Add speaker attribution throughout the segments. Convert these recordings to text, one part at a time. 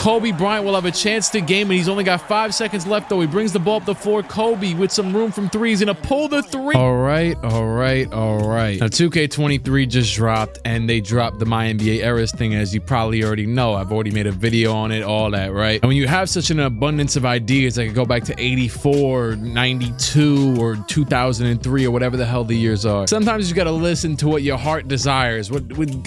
Speaker 1: Kobe Bryant will have a chance to game, and he's only got 5 seconds left, though. He brings the ball up the floor. Kobe, with some room from three, he's gonna pull the three. All right. Now, 2K23 just dropped, and they dropped the MyNBA Eras thing, as you probably already know. I've already made a video on it, all that, right? And when you have such an abundance of ideas, I could go back to 84, 92, or 2003, or whatever the hell the years are. Sometimes you gotta listen to what your heart desires, what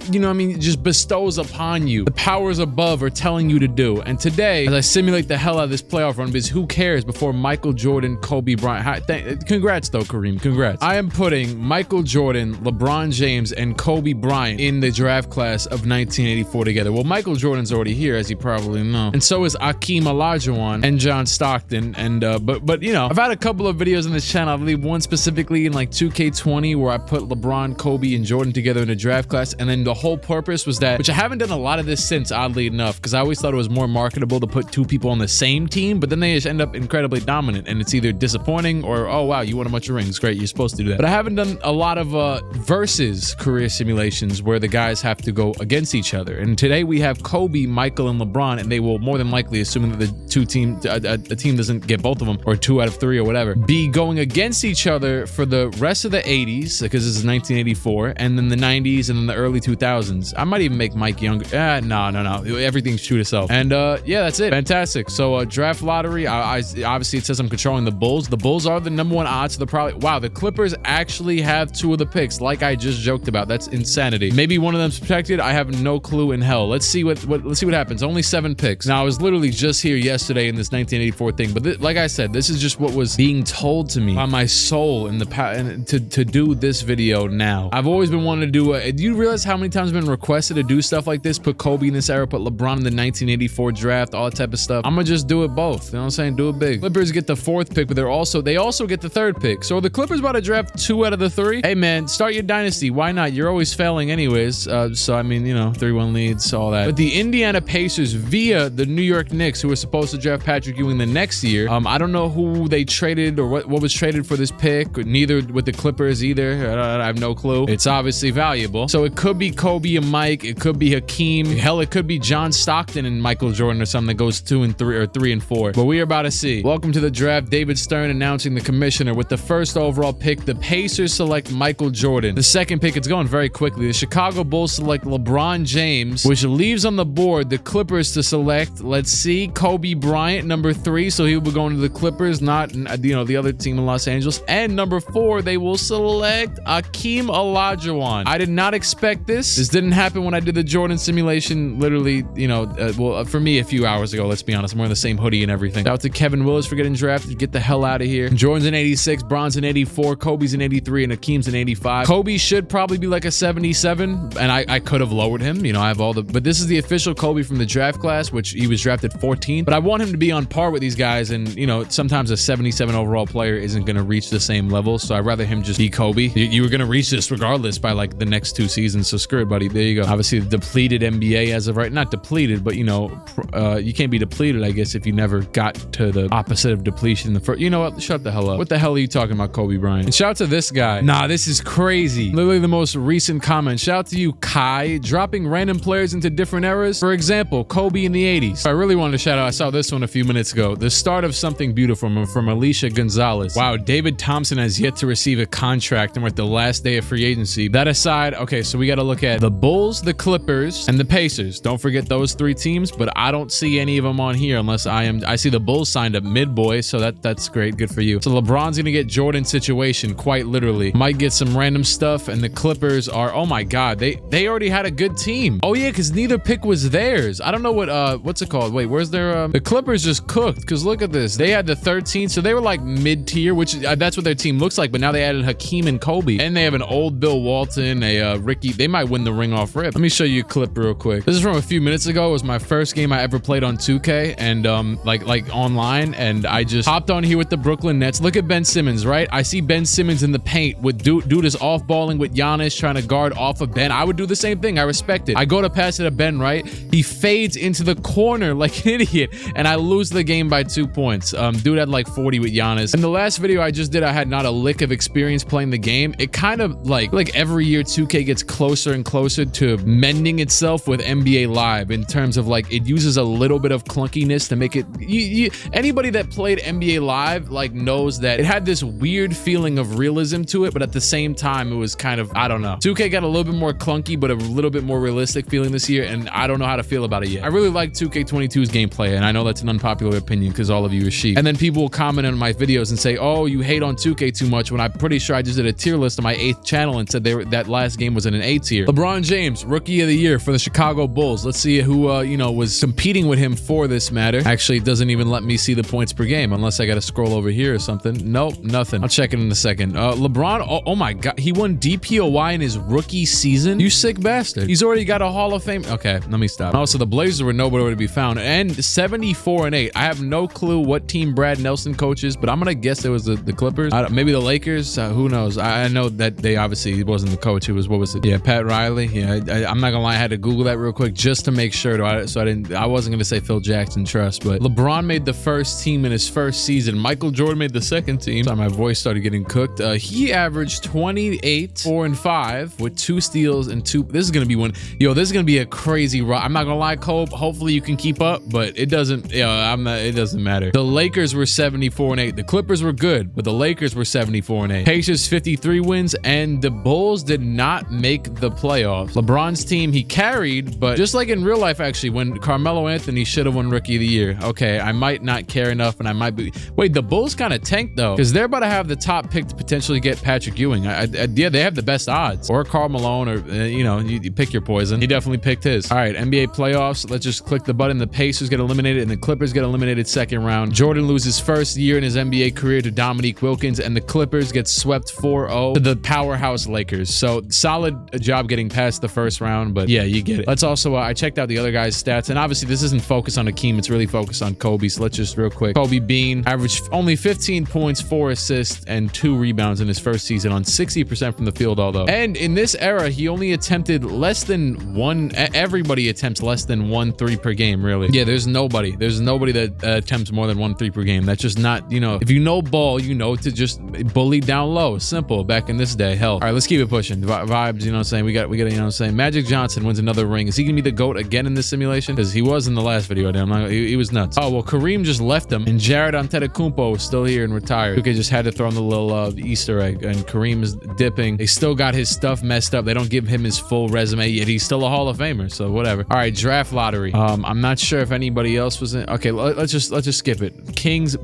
Speaker 1: you know what I mean, it just bestows upon you. The powers above are telling you to do. And today, as I simulate the hell out of this playoff run, because who cares, before Michael Jordan, Kobe Bryant. Congrats though, Kareem, congrats. I am putting Michael Jordan, LeBron James, and Kobe Bryant in the draft class of 1984 together. Well, Michael Jordan's already here, as you probably know, and so is Akeem Olajuwon and John Stockton. And but you know, I've had a couple of videos on this channel. I believe one specifically in like 2K20 where I put LeBron, Kobe, and Jordan together in a draft class, and then the whole purpose was that, which I haven't done a lot of this since, oddly enough, because I always thought it was more marketable to put two people on the same team, but then they just end up incredibly dominant, and it's either disappointing or, oh wow, you won a bunch of rings, great, you're supposed to do that. But I haven't done a lot of versus career simulations where the guys have to go against each other. And today we have Kobe, Michael, and LeBron, and they will more than likely, assuming that the team doesn't get both of them, or 2 out of 3 or whatever, be going against each other for the rest of the 80s, because this is 1984, and then the 90s, and then the early 2000s. I might even make Mike younger. No. Everything's true to self. And yeah, that's it. Fantastic. So draft lottery. Obviously it says I'm controlling the Bulls. The Bulls are the #1 odds to the probably. Wow, the Clippers actually have 2 of the picks, like I just joked about. That's insanity. Maybe one of them's protected. I have no clue in hell. Let's see what happens. Only 7 picks. Now, I was literally just here yesterday in this 1984 thing, but like I said, this is just what was being told to me by my soul in the past, and to do this video now. I've always been wanting to do do you realize how many times I've been requested to do stuff like this? Put Kobe in this era, put LeBron in the 1984 draft, all that type of stuff. I'm gonna just do it both. You know what I'm saying? Do it big. Clippers get the 4th pick, but they also get the 3rd pick. So are the Clippers about to draft 2 out of the 3? Hey man, start your dynasty. Why not? You're always failing anyways. So I mean, you know, 3-1 leads, all that. But the Indiana Pacers via the New York Knicks, who were supposed to draft Patrick Ewing the next year. I don't know who they traded or what was traded for this pick. Neither with the Clippers either. I have no clue. It's obviously valuable. So it could be Kobe and Mike. It could be Hakeem. Hell, it could be John Stockton and Michael Jordan or something that goes 2 and 3 or 3 and 4. But we are about to see. Welcome to the draft. David Stern announcing the commissioner. With the 1st overall pick, the Pacers select Michael Jordan. The 2nd pick, it's going very quickly. The Chicago Bulls select LeBron James, which leaves on the board the Clippers to select, let's see, Kobe Bryant, number 3. So he will be going to the Clippers, not, you know, the other team in Los Angeles. And number 4, they will select Akeem Olajuwon. I did not expect this. This didn't happen when I did the Jordan simulation, literally, you know, well, for me a few hours ago, let's be honest. I'm wearing the same hoodie and everything. Shout out to Kevin Willis for getting drafted. Get the hell out of here. Jordan's in 86, Bron's in 84, Kobe's in 83, and Akeem's in 85. Kobe should probably be like a 77, and I could have lowered him. You know, I have all the, but this is the official Kobe from the draft class, which he was drafted 14th. But I want him to be on par with these guys, and you know, sometimes a 77 overall player isn't going to reach the same level, so I'd rather him just be Kobe. You were going to reach this regardless by like the next 2 seasons, so screw it, buddy. There you go. Obviously, the depleted NBA as of right, not depleted, but you know, you can't be depleted, I guess, if you never got to the opposite of depletion in the first. You know what? Shut the hell up. What the hell are you talking about, Kobe Bryant? And shout out to this guy. Nah, this is crazy. Literally the most recent comment. Shout out to you, Kai, dropping random players into different eras. For example, Kobe in the 80s. I really wanted to shout out, I saw this one a few minutes ago. The start of something beautiful from Alicia Gonzalez. Wow, David Thompson has yet to receive a contract, and we're at the last day of free agency. That aside, okay, so we got to look at the Bulls, the Clippers, and the Pacers. Don't forget those 3 teams, but I don't see any of them on here unless I see the Bulls signed up mid-boy, so that's great. Good for you. So LeBron's gonna get Jordan's situation, quite literally. Might get some random stuff, and the Clippers are, oh my god, they already had a good team. Oh yeah, because neither pick was theirs. I don't know what's it called. Wait, where's their the Clippers just cooked, because look at this. They had the 13th, so they were like mid-tier, which that's what their team looks like, but now they added Hakeem and Kobe, and they have an old Bill Walton, a Ricky. They might win the ring off rip. Let me show you a clip real quick. This is from a few minutes ago. It was my first game I ever played on 2K, and like online, and I just hopped on here with the Brooklyn Nets. Look at Ben Simmons, right? I see Ben Simmons in the paint with dude is off balling with Giannis, trying to guard off of Ben. I would do the same thing. I respect it. I go to pass it to Ben, right? He fades into the corner like an idiot, and I lose the game by 2 points. Dude had like 40 with Giannis. In the last video I just did, I had not a lick of experience playing the game. It kind of like every year 2K gets closer and closer to mending itself with NBA Live in terms of like it uses a little bit of clunkiness to make it, anybody that played NBA Live like knows that it had this weird feeling of realism to it, but at the same time it was kind of, I don't know. 2K got a little bit more clunky, but a little bit more realistic feeling this year, and I don't know how to feel about it yet. I really like 2K22's gameplay, and I know that's an unpopular opinion because all of you are sheep. And then people will comment on my videos and say, oh, you hate on 2K too much, when I'm pretty sure I just did a tier list on my 8th channel and said that last game was in an A tier. LeBron James, Rookie of the Year for the Chicago Bulls. Let's see who, you know, was competing with him for this matter. Actually, it doesn't even let me see the points per game unless I got to scroll over here or something. Nope, nothing. I'll check it in a second. LeBron, oh my God, he won DPOY in his rookie season. You sick bastard. He's already got a Hall of Fame. Okay, let me stop. Also, the Blazers were nowhere to be found, and 74-8. I have no clue what team Brad Nelson coaches, but I'm gonna guess it was the Clippers. Maybe the Lakers. Who knows? I know that they obviously, he wasn't the coach. It was, what was it? Yeah, Pat Riley. Yeah, I'm not gonna lie. I had to Google that real quick just to make sure. I wasn't gonna say Phil Jackson trust, but LeBron made the first team in his first season. Michael Jordan made the second team. Sorry, my voice started getting cooked. He averaged 28, 4 and 5 with 2 steals and 2. This is gonna be one. Yo, this is gonna be a crazy run. I'm not gonna lie, Kobe. Hopefully you can keep up, but it doesn't. I'm not. It doesn't matter. The Lakers were 74-8. The Clippers were good, but the Lakers were 74-8. Pacers 53 wins, and the Bulls did not make the playoffs. LeBron's team, he carried, but just like in real life, actually, when Carmelo Anthony should have won Rookie of the Year. Okay, I might not care enough, and I might be. Wait, the Bulls kind of tanked though, because they're about to have the top pick to potentially get Patrick Ewing. Yeah, they have the best odds, or Karl Malone, or you know, you pick your poison. He definitely picked his. All right, NBA playoffs. Let's just click the button. The Pacers get eliminated, and the Clippers get eliminated second round. Jordan loses first year in his NBA career to Dominique Wilkins, and the Clippers get swept 4-0 to the powerhouse Lakers. So solid job getting past the first round, but yeah, you get it. Let's also, I checked out the other guys' stats, and obviously this isn't focused on Hakeem, it's really focused on Kobe. So let's just real quick. Kobe Bean averaged only 15 points, 4 assists, and 2 rebounds in his first season on 60% from the field, although. And in this era, he only attempted less than one. Everybody attempts less than 1 3 per game, really. Yeah, there's nobody that attempts more than 1 3 per game. That's just not, you know, if you know ball, you know to just bully down low. Simple. Back in this day, hell. All right, let's keep it pushing. Vibes, you know what I'm saying? We got, you know what I'm saying? Magic Johnson wins another ring. Is he gonna be the GOAT again in this simulation? Because he was in the last video. He was nuts. Oh, well, Kareem just left him, and Jared Antetokounmpo is still here and retired. Okay, just had to throw in the little Easter egg, and Kareem is dipping. They still got his stuff messed up. They don't give him his full resume, yet he's still a Hall of Famer, so whatever. All right, draft lottery. I'm not sure if anybody else was in. Okay, let's just skip it.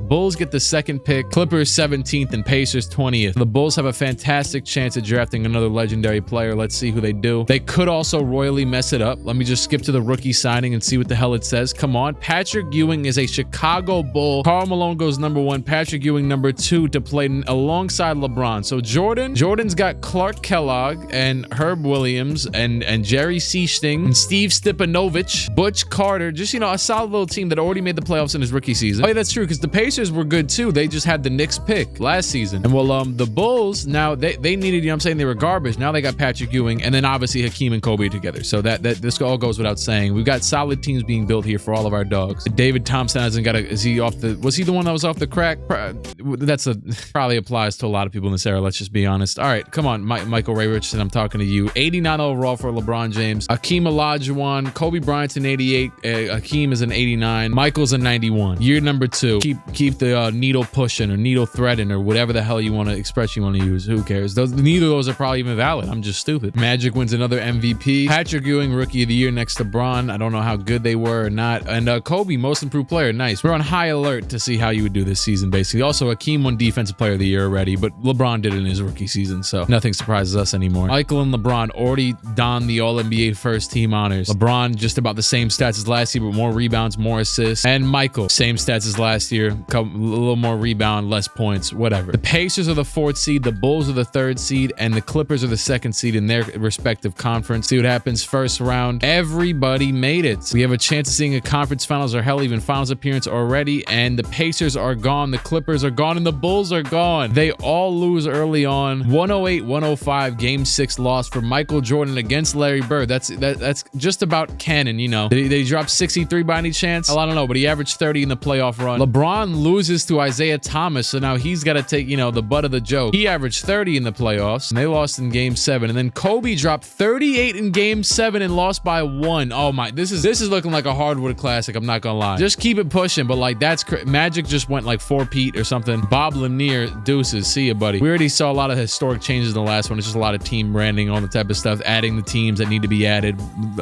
Speaker 1: Bulls get the second pick, Clippers 17th, and Pacers 20th. The Bulls have a fantastic chance at drafting another legendary player. Let's see who they do. They could also royally mess it up. Let me just skip to the rookie signing and see what the hell it says. Come on. Patrick Ewing is a Chicago Bull. Karl Malone goes number 1. Patrick Ewing number 2 to play alongside LeBron. So Jordan's got Clark Kellogg and Herb Williams and Jerry Seasting and Steve Stipanovich, Butch Carter. Just, you know, a solid little team that already made the playoffs in his rookie season. Oh, yeah, that's true, because the Pacers were good too. They just had the Knicks pick last season. And well, the Bulls, now they needed, you know what I'm saying, they were garbage. Now they got Patrick Ewing, and then obviously Hakeem and Kobe together. So that this all goes without saying. We've got solid teams being built here for all of our dogs. David Thompson hasn't got was he the one that was off the crack? Probably applies to a lot of people in this era, let's just be honest. All right, come on, Michael Ray Richardson, I'm talking to you. 89 overall for LeBron James. Hakeem Olajuwon, Kobe Bryant's an 88. Hakeem is an 89. Michael's a 91. Year number 2. Keep the needle pushing or needle threading or whatever the hell expression you want to use. Who cares? Neither of those are probably even valid. I'm just stupid. Magic wins another MVP. Patrick Ewing, Rookie of the Year next to Bron. I don't know how good they were or not. And Kobe, Most Improved Player. Nice. We're on high alert to see how you would do this season, basically. Also, Hakeem won Defensive Player of the Year already, but LeBron did it in his rookie season, so nothing surprises us anymore. Michael and LeBron already donned the All-NBA first team honors. LeBron just about the same stats as last year, but more rebounds, more assists. And Michael, same stats as last year, a little more rebound, less points, whatever. The Pacers are the 4th seed, the Bulls are the 3rd seed, and the Clippers are the 2nd seed in their respective conference. See what happens first round. Everybody made it. We have a chance of seeing a conference finals or hell, even finals appearance already, and the Pacers are gone, the Clippers are gone, and the Bulls are gone. They all lose early on. 108-105 game 6 loss for Michael Jordan against Larry Bird. That's just about canon, you know. Did he drop 63 by any chance? Well, I don't know, but he averaged 30 in the playoff run. LeBron loses to Isaiah Thomas, so now he's got to take, you know, the butt of the joke. He averaged 30 in the playoffs, and they lost in game 7. And then Kobe dropped 38 in game 7 and lost by 1. Oh my, this is is looking like a hardwood classic. I'm not gonna lie. Just keep it pushing, but like that's Magic just went like 4-peat or something. Bob Lanier, deuces. See ya, buddy. We already saw a lot of historic changes in the last one. It's just a lot of team branding, all the type of stuff, adding the teams that need to be added,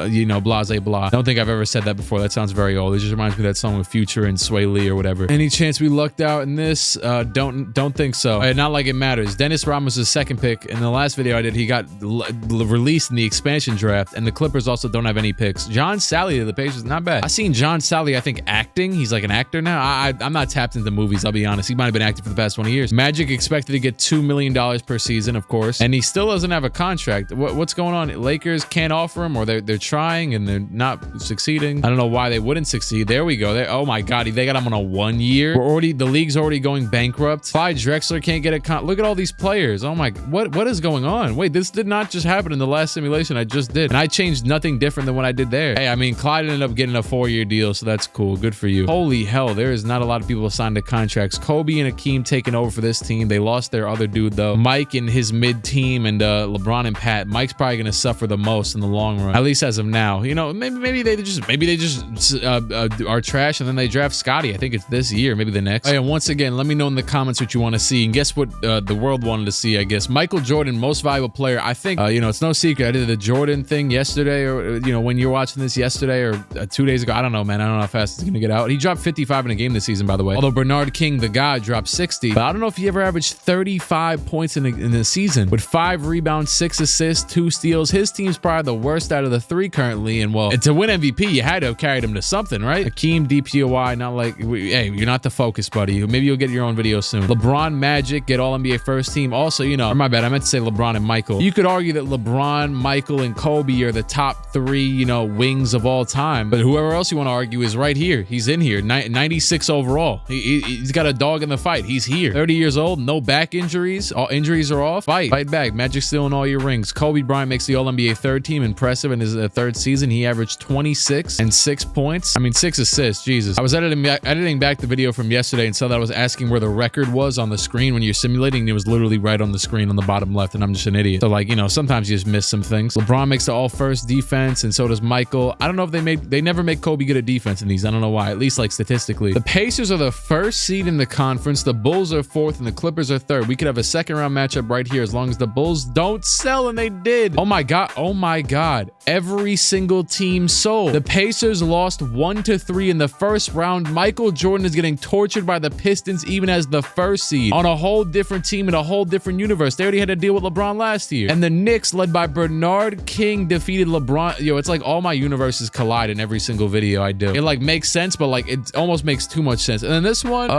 Speaker 1: you know, blase blah. I don't think I've ever said that before. That sounds very old. It just reminds me of that song with Future and Sway Lee or whatever. Any chance we lucked out in this? Don't think so. Not like it matters. Dennis Ramos' second pick. In the last video I did, he got released in the expansion draft, and the Clippers also don't have any picks. John Sally to the Pacers, not bad. I seen John Sally, I think, acting. He's like an actor now. I'm not tapped into movies, I'll be honest. He might have been acting for the past 20 years. Magic expected to get $2 million per season, of course, and he still doesn't have a contract. What's going on? Lakers can't offer him, or they're trying and they're not succeeding. I don't know why they wouldn't succeed. There we go. Oh my God, they got him on a 1 year. The league's already going bankrupt. Clyde Drexler can't get a look at all these players. Oh my, what is going on? Wait, this did not just happen in the last simulation I just did, and I changed nothing different than what I did there. Hey, I mean, Clyde ended up getting a 4-year deal, so that's cool. Good for you. Holy hell, there is not a lot of people signed to contracts. Kobe and Akeem taking over for this team. They lost their other dude though. Mike and his mid team, and LeBron and Pat. Mike's probably gonna suffer the most in the long run, at least as of now. You know, maybe they just are trash, and then they draft Scotty. I think it's this year, maybe the next. And once again, let me know in the comments what you want to see. And guess what the world wanted to see, I guess. Michael Jordan, most valuable player. I think, you know, it's no secret. I did the Jordan thing yesterday, or, you know, when you're watching this yesterday or 2 days ago. I don't know, man. I don't know how fast it's going to get out. He dropped 55 in a game this season, by the way. Although Bernard King, the guy, dropped 60. But I don't know if he ever averaged 35 points in the season with 5 rebounds, 6 assists, 2 steals. His team's probably the worst out of the 3 currently. And well, to win MVP, you had to have carried him to something, right? Akeem, DPOY, not like, hey, you're not the focus, buddy. Maybe you'll get your own video soon. LeBron, Magic, get all NBA first team. Also, you know, or my bad, I meant to say LeBron and Michael. You could argue that LeBron, Michael, and Kobe are the top 3, you know, wings of all time. But whoever else you want to argue is right here. He's in here. 96 overall. He's got a dog in the fight. He's here. 30 years old, no back injuries. All injuries are off. Fight back. Magic still in all your rings. Kobe Bryant makes the All-NBA third team. Impressive in his third season. He averaged 26 and 6 points. I mean, 6 assists. Jesus. I was editing back the video from yesterday and saw that I was asking where the record was on the screen when you're simulating, and it was literally right on the screen on the bottom left, and I'm just an idiot. So, like, you know, sometimes you just miss some things. LeBron makes the all-first defense, and so does Michael. I don't know if they never make Kobe get a defense in these. I don't know why, at least like statistically. The Pacers are the first seed in the conference. The Bulls are 4th, and the Clippers are 3rd. We could have a second-round matchup right here as long as the Bulls don't sell, and they did. Oh my God. Oh my God. Every single team sold. The Pacers lost 1-3 in the first round. Michael Jordan is getting tortured by the Pistons even as the first seed on a whole different team in a whole different universe. They already had to deal with LeBron last year. And the Knicks, led by Bernard King, defeated LeBron. Yo, it's like all my universes collide in every single video I do. It like makes sense, but like it almost makes too much sense. And then this one,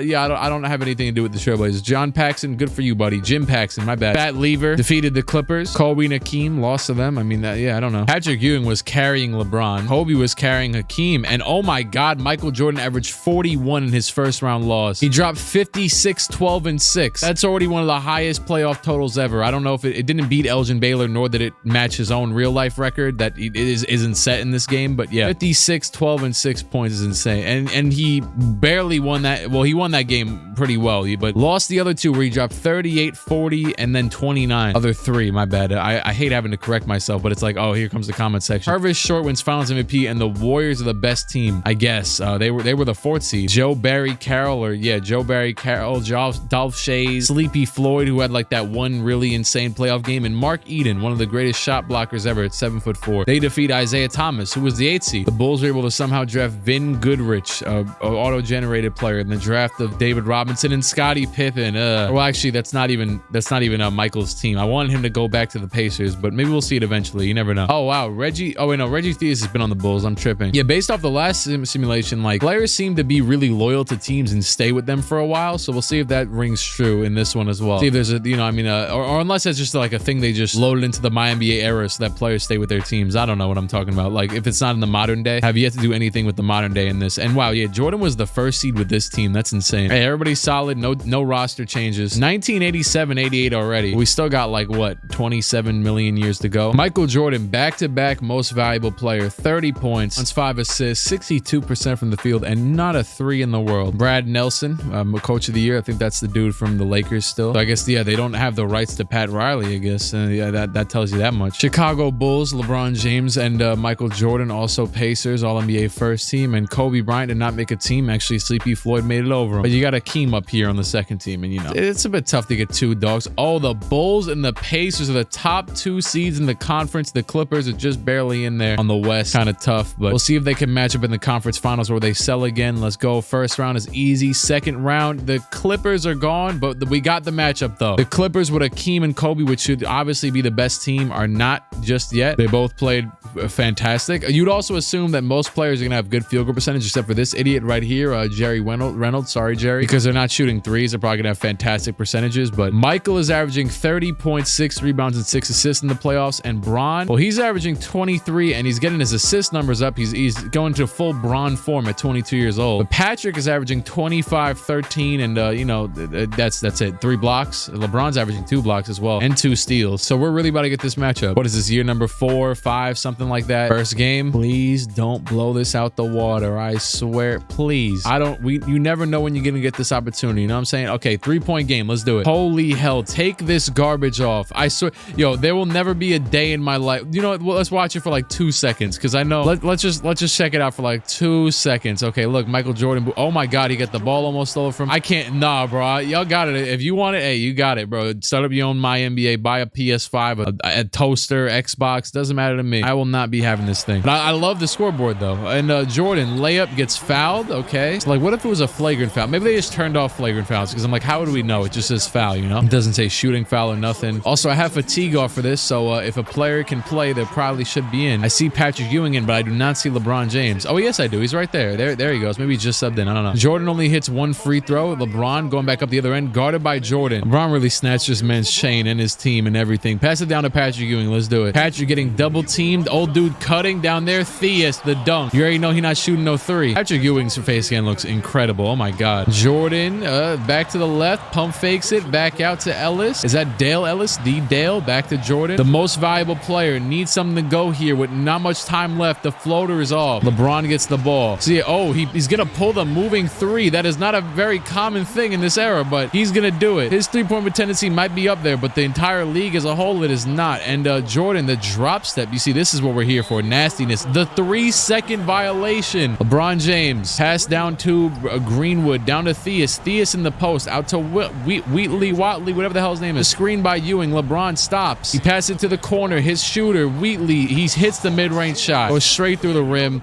Speaker 1: yeah, I don't have anything to do with the Trailblazers. John Paxson, good for you, buddy. Jim Paxson, my bad. Pat Lever defeated the Clippers. Kobe and Akeem lost to them. I mean, yeah, I don't know. Patrick Ewing was carrying LeBron. Kobe was carrying Hakeem. And oh my God, Michael Jordan averaged 41 in his first round loss. He dropped 56, 12, and 6. That's already one of the highest playoff totals ever. I don't know if it didn't beat Elgin Baylor, nor did it match his own real life record that isn't set in this game. But yeah, 56, 12, and 6 points is insane. And he barely won that. Well, he won that game pretty well, but lost the other 2 where he dropped 38, 40, and then 29. Other 3, my bad. I hate having to correct myself, but it's like, oh, here comes the comment section. Purvis Short wins Finals MVP, and the Warriors are the best team, I guess. They were the 4th seed. Joe Barry Carroll, Dolph Shays, Sleepy Floyd, who had like that one really insane playoff game, and Mark Eden, one of the greatest shot blockers ever at 7'4". They defeat Isaiah Thomas, who was the 8th seed. The Bulls were able to somehow draft Vin Goodrich, an auto-generated player, in the draft of David Robinson and Scottie Pippen. Well, actually, that's not even Michael's team. I wanted him to go back to the Pacers, but maybe we'll see it eventually. You never know. Oh wow, Reggie. Oh wait, no, Reggie Theus has been on the Bulls. I'm tripping. Yeah, based off the last simulation, like players seem to be really loyal to teams and stay with them for a while. So we'll see if that rings true in this one as well. See if there's a, you know, I mean, or unless it's just like a thing they just loaded into the MyNBA era so that players stay with their teams. I don't know what I'm talking about. Like if it's not in the modern day, have yet to do anything with the modern day in this. And wow, yeah, Jordan was the first seed with this team. That's insane. Hey, everybody's solid. No roster changes. 1987, 88 already. We still got like what, 27 million years to go. Michael Jordan back back-to-back most valuable player, 30 points, on 5 assists, 62% from the field, and not a 3 in the world. Brad Nelson, coach of the year. I think that's the dude from the Lakers still. So I guess, yeah, they don't have the rights to Pat Riley, I guess. Yeah, that tells you that much. Chicago Bulls, LeBron James and Michael Jordan, also Pacers, All-NBA first team, and Kobe Bryant did not make a team. Actually, Sleepy Floyd made it over him. But you got Akeem up here on the second team, and you know, it's a bit tough to get 2 dogs. Oh, the Bulls and the Pacers are the top 2 seeds in the conference. The Clippers are just barely in there on the West. Kind of tough, but we'll see if they can match up in the conference finals where they sell again. Let's go. First round is easy. Second round, the Clippers are gone, but we got the matchup though. The Clippers with Akeem and Kobe, which should obviously be the best team, are not just yet. They both played fantastic. You'd also assume that most players are gonna have good field goal percentage, except for this idiot right here, Jerry Reynolds. Sorry, Jerry, because they're not shooting threes. They're probably gonna have fantastic percentages. But Michael is averaging 30 points, 6 rebounds, and 6 assists in the playoffs. And Bron, well, he's averaging 23, and he's getting his assist numbers up. He's going to full Bron form at 22 years old. But Patrick is averaging 25, 13, and you know, that's it. 3 blocks. LeBron's averaging 2 blocks as well, and 2 steals. So we're really about to get this matchup. What is this, year number 4, 5, something like that? First game. Please don't blow this out the water. I swear, please. You never know when you're gonna get this opportunity. You know what I'm saying? Okay, 3-point game. Let's do it. Holy hell, take this garbage off. I swear, yo, there will never be a day in my life. You know what? Well, let's watch it for like 2 seconds, because I know. Let's just check it out for like 2 seconds. Okay, look, Michael Jordan. Oh my God, he got the ball almost stolen from. I can't. Nah, bro. Y'all got it. If you want it, hey, you got it, bro. Start up your own MyNBA. Buy a PS5, a toaster, Xbox. Doesn't matter to me. I will not be having this thing. But I love the scoreboard though. And Jordan layup gets fouled. Okay, so like, what if it was a flagrant foul? Maybe they just turned off flagrant fouls, because I'm like, how would we know? It just says foul, you know? It doesn't say shooting foul or nothing. Also, I have fatigue off for this, so if a player can play, they probably should be in. I see Patrick Ewing in, but I do not see LeBron James. Oh yes, I do. He's right there. There he goes. Maybe he just subbed in. I don't know. Jordan only hits 1 free throw. LeBron going back up the other end, guarded by Jordan. LeBron really snatched this man's chain and his team and everything. Pass it down to Patrick Ewing. Let's do it. Patrick getting double teamed. Old dude cutting down there. Theus, the dunk. You already know he's not shooting no 3. Patrick Ewing's face scan looks incredible. Oh my God. Jordan back to the left, pump fakes it, back out to Ellis. Is that Dale Ellis? The Dale, back to Jordan. The most valuable player needs something to go here with not much time left. The floater is off. LeBron gets the ball. See, oh, he's gonna pull the moving 3. That is not a very common thing in this era, but he's gonna do it. His 3-point tendency might be up there, but the entire league as a whole, it is not. And Jordan, the drop step, you see, this is what we're here for. Nastiness. The 3-second violation. LeBron James pass down to Greenwood, down to Theus. Theus in the post, out to Wheatley, whatever the hell his name is. Screen by Ewing. LeBron stops. He passes it to the corner. His shooter, Wheatley, he hits the mid-range shot. Goes straight through the rim,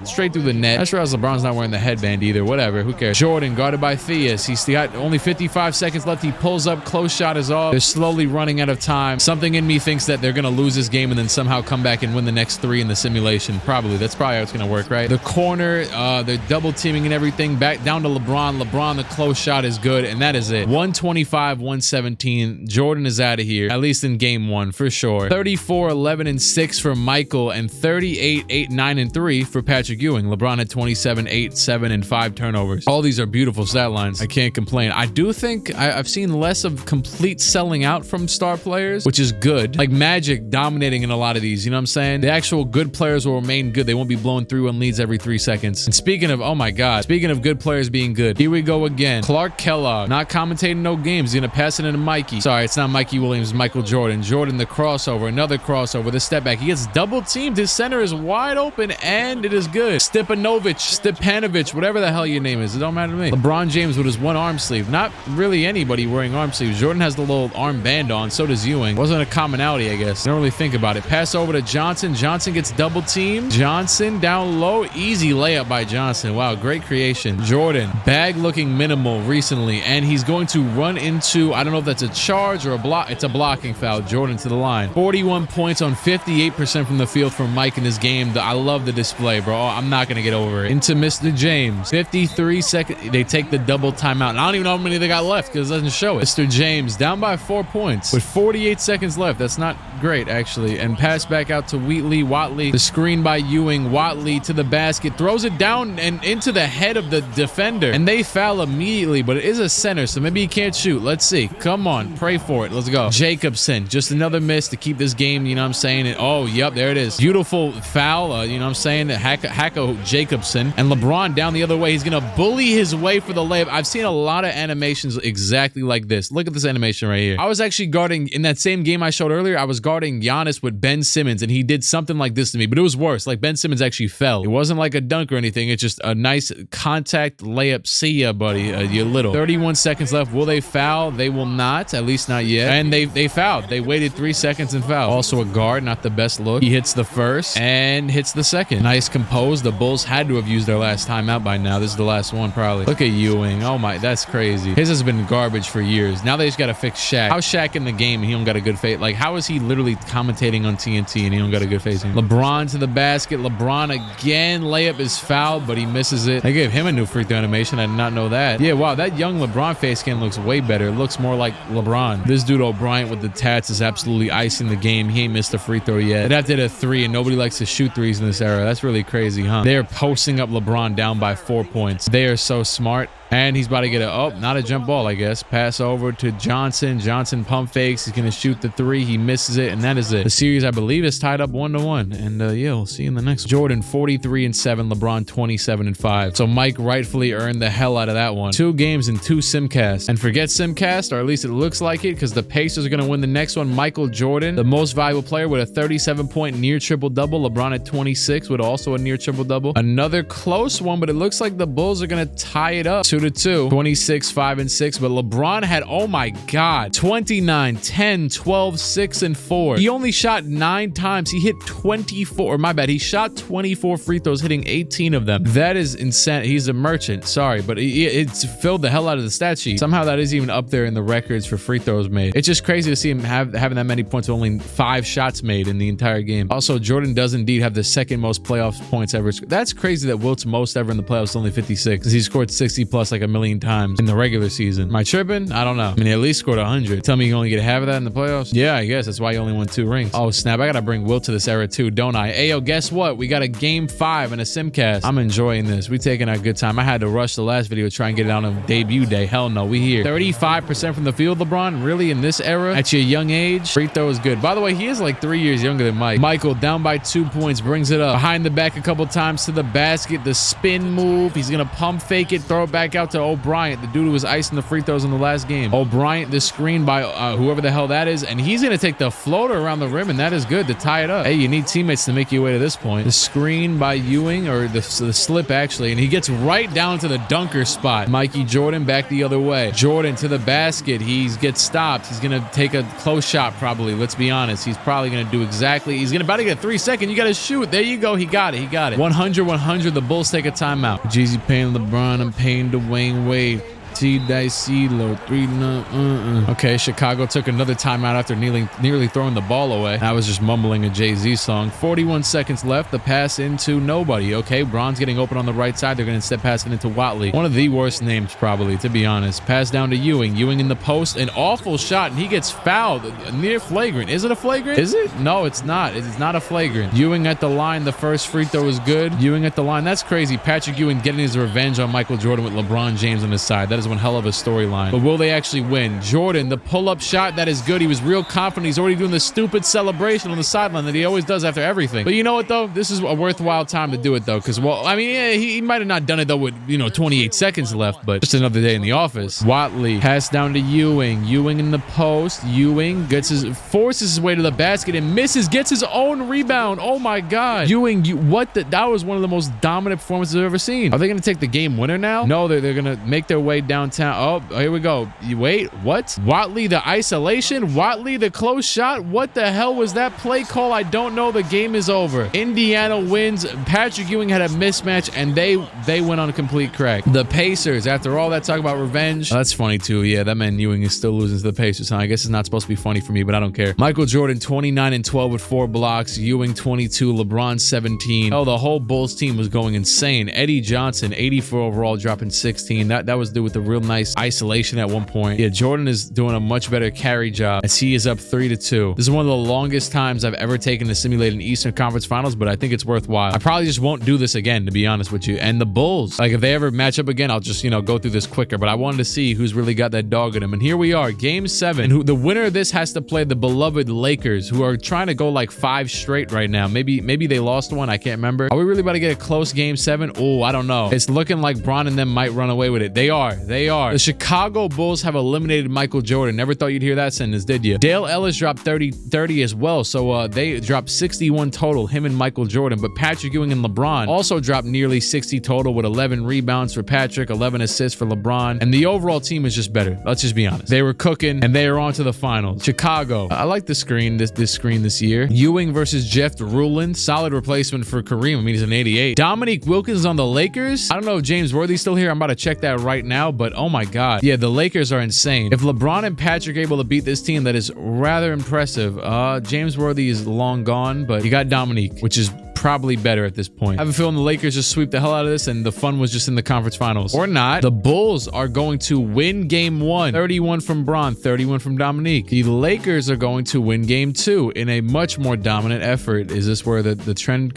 Speaker 1: straight through the net. Not sure how LeBron's not wearing the headband either. Whatever, who cares? Jordan guarded by Theus. He's got only 55 seconds left. He pulls up, close shot is off. They're slowly running out of time. Something in me thinks that they're gonna lose this game and then somehow come back and win the next 3 in the simulation. Probably. That's probably how it's gonna work, right? The corner, they're double teaming and everything. Back down to LeBron. LeBron, the close shot is good, and that is it. 125, 117. Jordan is out of here, at least in game 1 for sure. 34, 11, and 6 for Michael, and 38, 8, 9, and 3 for Patrick Ewing. LeBron had 27, 8, 7, and 5 turnovers. All these are beautiful stat lines. I can't complain. I do think I've seen less of complete selling out from star players, which is good. Like Magic dominating in a lot of these, you know what I'm saying? The actual good players will remain good. They won't be blowing 3-1 leads every 3 seconds. And speaking of, oh my God, speaking of good players being good, here we go again. Clark Kellogg, not commentating no games. He's gonna pass it into Mikey. Sorry, it's not Mikey Williams, Michael Jordan. Jordan, the crossover, another crossover, the step back. He gets double teamed. His center is wide open, and it is good. Stepanovic, whatever the hell your name is. It don't matter to me. LeBron James with his 1 arm sleeve. Not really anybody wearing arm sleeves. Jordan has the little arm band on. So does Ewing. Wasn't a commonality, I guess. Don't really think about it. Pass over to Johnson. Johnson gets double teamed. Johnson down low. Easy layup by Johnson. Wow, great creation. Jordan, bag looking minimal recently, and he's going to run into, I don't know if that's a charge or a block. It's a blocking foul. Jordan to the line. 41 points on 58% from the field from Mike in this game. I love the display, bro. I'm not going to get over it. Into Mr. James. 53 seconds. They take the double timeout. And I don't even know how many they got left because it doesn't show it. Mr. James down by 4 points with 48 seconds left. That's not great, actually. And pass back out to Watley. The screen by Ewing. Watley to the basket. Throws it down and into the head of the defender. And they foul immediately, but it is a center, so maybe he can't shoot. Let's see. Come on. Pray for it. Let's go. Jacobson. Just another miss to keep this game, you know what I'm saying? And, oh, yep, there it is. Beautiful foul, you know what I'm saying? Hacko Jacobson. And LeBron down the other way. He's going to bully his way for the layup. I've seen a lot of animations exactly like this. Look at this animation right here. I was actually guarding, in that same game I showed earlier, I was guarding Giannis with Ben Simmons, and he did something like this to me, but it was worse. Like, Ben Simmons actually fell. It wasn't like a dunk or anything. It's just a nice contact layup. See ya, buddy. You little. 31 seconds left. Will they foul? They will not. At least not yet. And they fouled. They waited 3 seconds and fouled. Also a guard, not the best look. He hits the first and hits the second. Nice composed. The Bulls had to have used their last timeout by now. This is the last one, probably. Look at Ewing. Oh my, that's crazy. His has been garbage for years. Now they just got to fix Shaq. How's Shaq in the game and he don't got a good face? Like, how is he literally commentating on TNT and he don't got a good facing? LeBron to the basket. LeBron again. Layup is fouled, but he misses it. They gave him a new free throw animation. I did not know that. Yeah, wow, that young LeBron face scan looks way better. It looks more like LeBron. This dude O'Brien with the tats is absolutely icing the game. He ain't missed a free throw yet. That did a 3, and nobody likes to shoot threes in this era. That's really crazy, huh? They're posting up LeBron down by 4 points. They are so smart. And he's about to get a, oh, not a jump ball, I guess. Pass over to Johnson. Johnson pump fakes. He's going to shoot the 3. He misses it, and that is it. The series, I believe, is tied up 1-1. And yeah, we'll see you in the next one. Jordan 43-7, LeBron 27-5. So Mike rightfully earned the hell out of that one. 2 games and 2 simcasts. And forget simcast, or at least it looks like it, because the Pacers are going to win the next one. Michael Jordan, the most valuable player with a 37-point near triple-double. LeBron at 26 with also a near triple-double. Another close one, but it looks like the Bulls are going to tie it up. 2-2, 26, 5 and 6. But LeBron had, oh my God, 29, 10, 12, 6 and 4. He only shot 9 times. He hit 24. My bad. He shot 24 free throws, hitting 18 of them. That is insane. He's a merchant. Sorry, but it's filled the hell out of the stat sheet. Somehow that is even up there in the records for free throws made. It's just crazy to see him having that many points with only 5 shots made in the entire game. Also, Jordan does indeed have the second most playoff points ever. That's crazy that Wilt's most ever in the playoffs is only 56. He scored 60 plus like a million times in the regular season. Am I tripping? I don't know. I mean, he at least scored 100. Tell me you only get half of that in the playoffs? Yeah, I guess that's why he only won 2 rings. Oh snap, I gotta bring Wilt to this era too, don't I? Hey yo, guess what? We got a game 5 and a simcast. I'm enjoying this. We taking our good time. I had to rush the last video to try and get it out on debut day. Hell no, we here. 35% from the field, LeBron. Really, in this era? At your young age? Free throw is good. By the way, he is like 3 years younger than Mike. Michael down by 2 points, brings it up. Behind the back a couple times to the basket. The spin move. He's gonna pump fake it, throw it back out to O'Brien, the dude who was icing the free throws in the last game. O'Brien, the screen by whoever the hell that is, and he's gonna take the floater around the rim, and that is good to tie it up. Hey, you need teammates to make your way to this point. The screen by Ewing, or the slip actually, and he gets right down to the dunker spot. Mikey Jordan back the other way. Jordan to the basket. He gets stopped. He's gonna take a close shot probably. Let's be honest. He's probably gonna do exactly. He's about to get a 3-second. You gotta shoot. There you go. He got it. He got it. 100. The Bulls take a timeout. Jeezy paying LeBron. I'm paying Dwayne Wade. T-Dice-Lo, 3-9, Okay, Chicago took another timeout after nearly throwing the ball away. I was just mumbling a Jay-Z song. 41 seconds left. The pass into nobody. Okay, Bron's getting open on the right side. They're going to instead pass it into Watley. One of the worst names, probably, to be honest. Pass down to Ewing. Ewing in the post. An awful shot, and he gets fouled. Near flagrant. Is it a flagrant? Is it? No, it's not. It's not a flagrant. Ewing at the line. The first free throw is good. Ewing at the line. That's crazy. Patrick Ewing getting his revenge on Michael Jordan with LeBron James on his side. That is one hell of a storyline. But will they actually win? Jordan, the pull-up shot, that is good. He was real confident. He's already doing the stupid celebration on the sideline that he always does after everything. But you know what, though? This is a worthwhile time to do it, though, because, well, I mean, yeah, he might have not done it, though, with, 28 seconds left, but just another day in the office. Watley, pass down to Ewing. Ewing in the post. Ewing forces his way to the basket and misses, gets his own rebound. Oh, my God. Ewing, that was one of the most dominant performances I've ever seen. Are they going to take the game winner now? No, they're going to make their way downtown. Oh, here we go. Wait, what? Watley, the isolation? Watley, the close shot? What the hell was that play call? I don't know. The game is over. Indiana wins. Patrick Ewing had a mismatch, and they went on a complete crack. The Pacers, after all that talk about revenge, that's funny too. Yeah, that man Ewing is still losing to the Pacers, huh? I guess it's not supposed to be funny for me, but I don't care. Michael Jordan, 29-12 with 4 blocks. Ewing, 22. LeBron, 17. Oh, the whole Bulls team was going insane. Eddie Johnson, 84 overall, dropping 16. That was due with the real nice isolation at one point. Yeah, Jordan is doing a much better carry job as he is up 3-2. This is one of the longest times I've ever taken to simulate an Eastern Conference Finals, but I think it's worthwhile. I probably just won't do this again, to be honest with you. And the Bulls, like if they ever match up again, I'll just, you know, go through this quicker, but I wanted to see who's really got that dog in him. And here we are, game 7. And the winner of this has to play the beloved Lakers, who are trying to go like 5 straight right now. Maybe they lost one. I can't remember. Are we really about to get a close game 7? Oh, I don't know. It's looking like Bron and them might run away with it. They are. The Chicago Bulls have eliminated Michael Jordan. Never thought you'd hear that sentence, did you? Dale Ellis dropped 30 as well. So they dropped 61 total, him and Michael Jordan. But Patrick Ewing and LeBron also dropped nearly 60 total with 11 rebounds for Patrick, 11 assists for LeBron. And the overall team is just better. Let's just be honest. They were cooking and they are on to the finals. Chicago. I like the screen, this screen this year. Ewing versus Jeff Ruland. Solid replacement for Kareem. I mean, he's an 88. Dominique Wilkins on the Lakers. I don't know if James Worthy's still here. I'm about to check that right now, but oh my God. Yeah, the Lakers are insane. If LeBron and Patrick are able to beat this team, that is rather impressive. James Worthy is long gone, but you got Dominique, which is probably better at this point. I have a feeling the Lakers just sweep the hell out of this and the fun was just in the conference finals. Or not. The Bulls are going to win game 1. 31 from Bron, 31 from Dominique. The Lakers are going to win game 2 in a much more dominant effort. Is this where the trend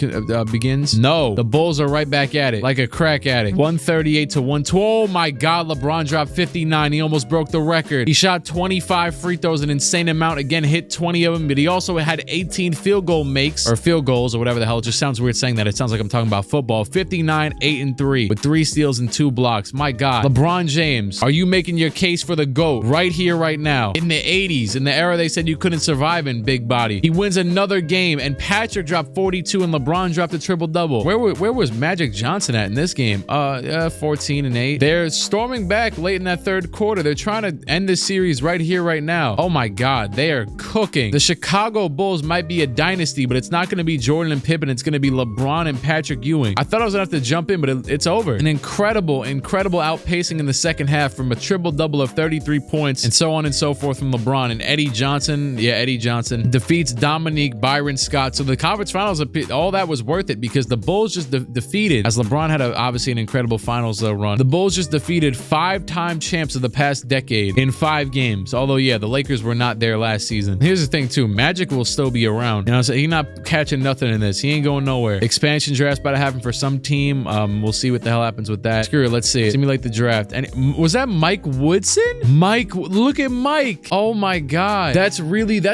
Speaker 1: begins? No. The Bulls are right back at it like a crack addict. 138 to 112. Oh my God, LeBron dropped 59. He almost broke the record. He shot 25 free throws, an insane amount. Again, hit 20 of them, but he also had 18 field goals or whatever the hell. It just sounds weird saying that. It sounds like I'm talking about football. 59, 8-3 with 3 steals and 2 blocks. My God. LeBron James, are you making your case for the GOAT right here, right now? In the 80s, in the era they said you couldn't survive in big body. He wins another game and Patrick dropped 42 and LeBron dropped a triple-double. Where was Magic Johnson at in this game? 14 and 8. They're storming back late in that third quarter. They're trying to end this series right here, right now. Oh my God. They are cooking. The Chicago Bulls might be a dynasty, but it's not going to be Jordan and Pippen. It's going to be LeBron and Patrick Ewing. I thought I was gonna have to jump in, but it's over. An incredible outpacing in the second half from a triple-double of 33 points and so on and so forth from LeBron. And Eddie Johnson defeats Dominique Byron Scott. So the conference finals, all that was worth it because the Bulls just defeated, as LeBron had obviously an incredible finals run. The Bulls just defeated 5-time champs of the past decade in 5 games. Although, yeah, the Lakers were not there last season. Here's the thing too, Magic will still be around. You know, so he's not catching nothing in this. He ain't going nowhere. Expansion draft's about to happen for some team. We'll see what the hell happens with that. Screw it, let's see. Simulate the draft. And was that Mike Woodson? Look at Mike. Oh my God. That's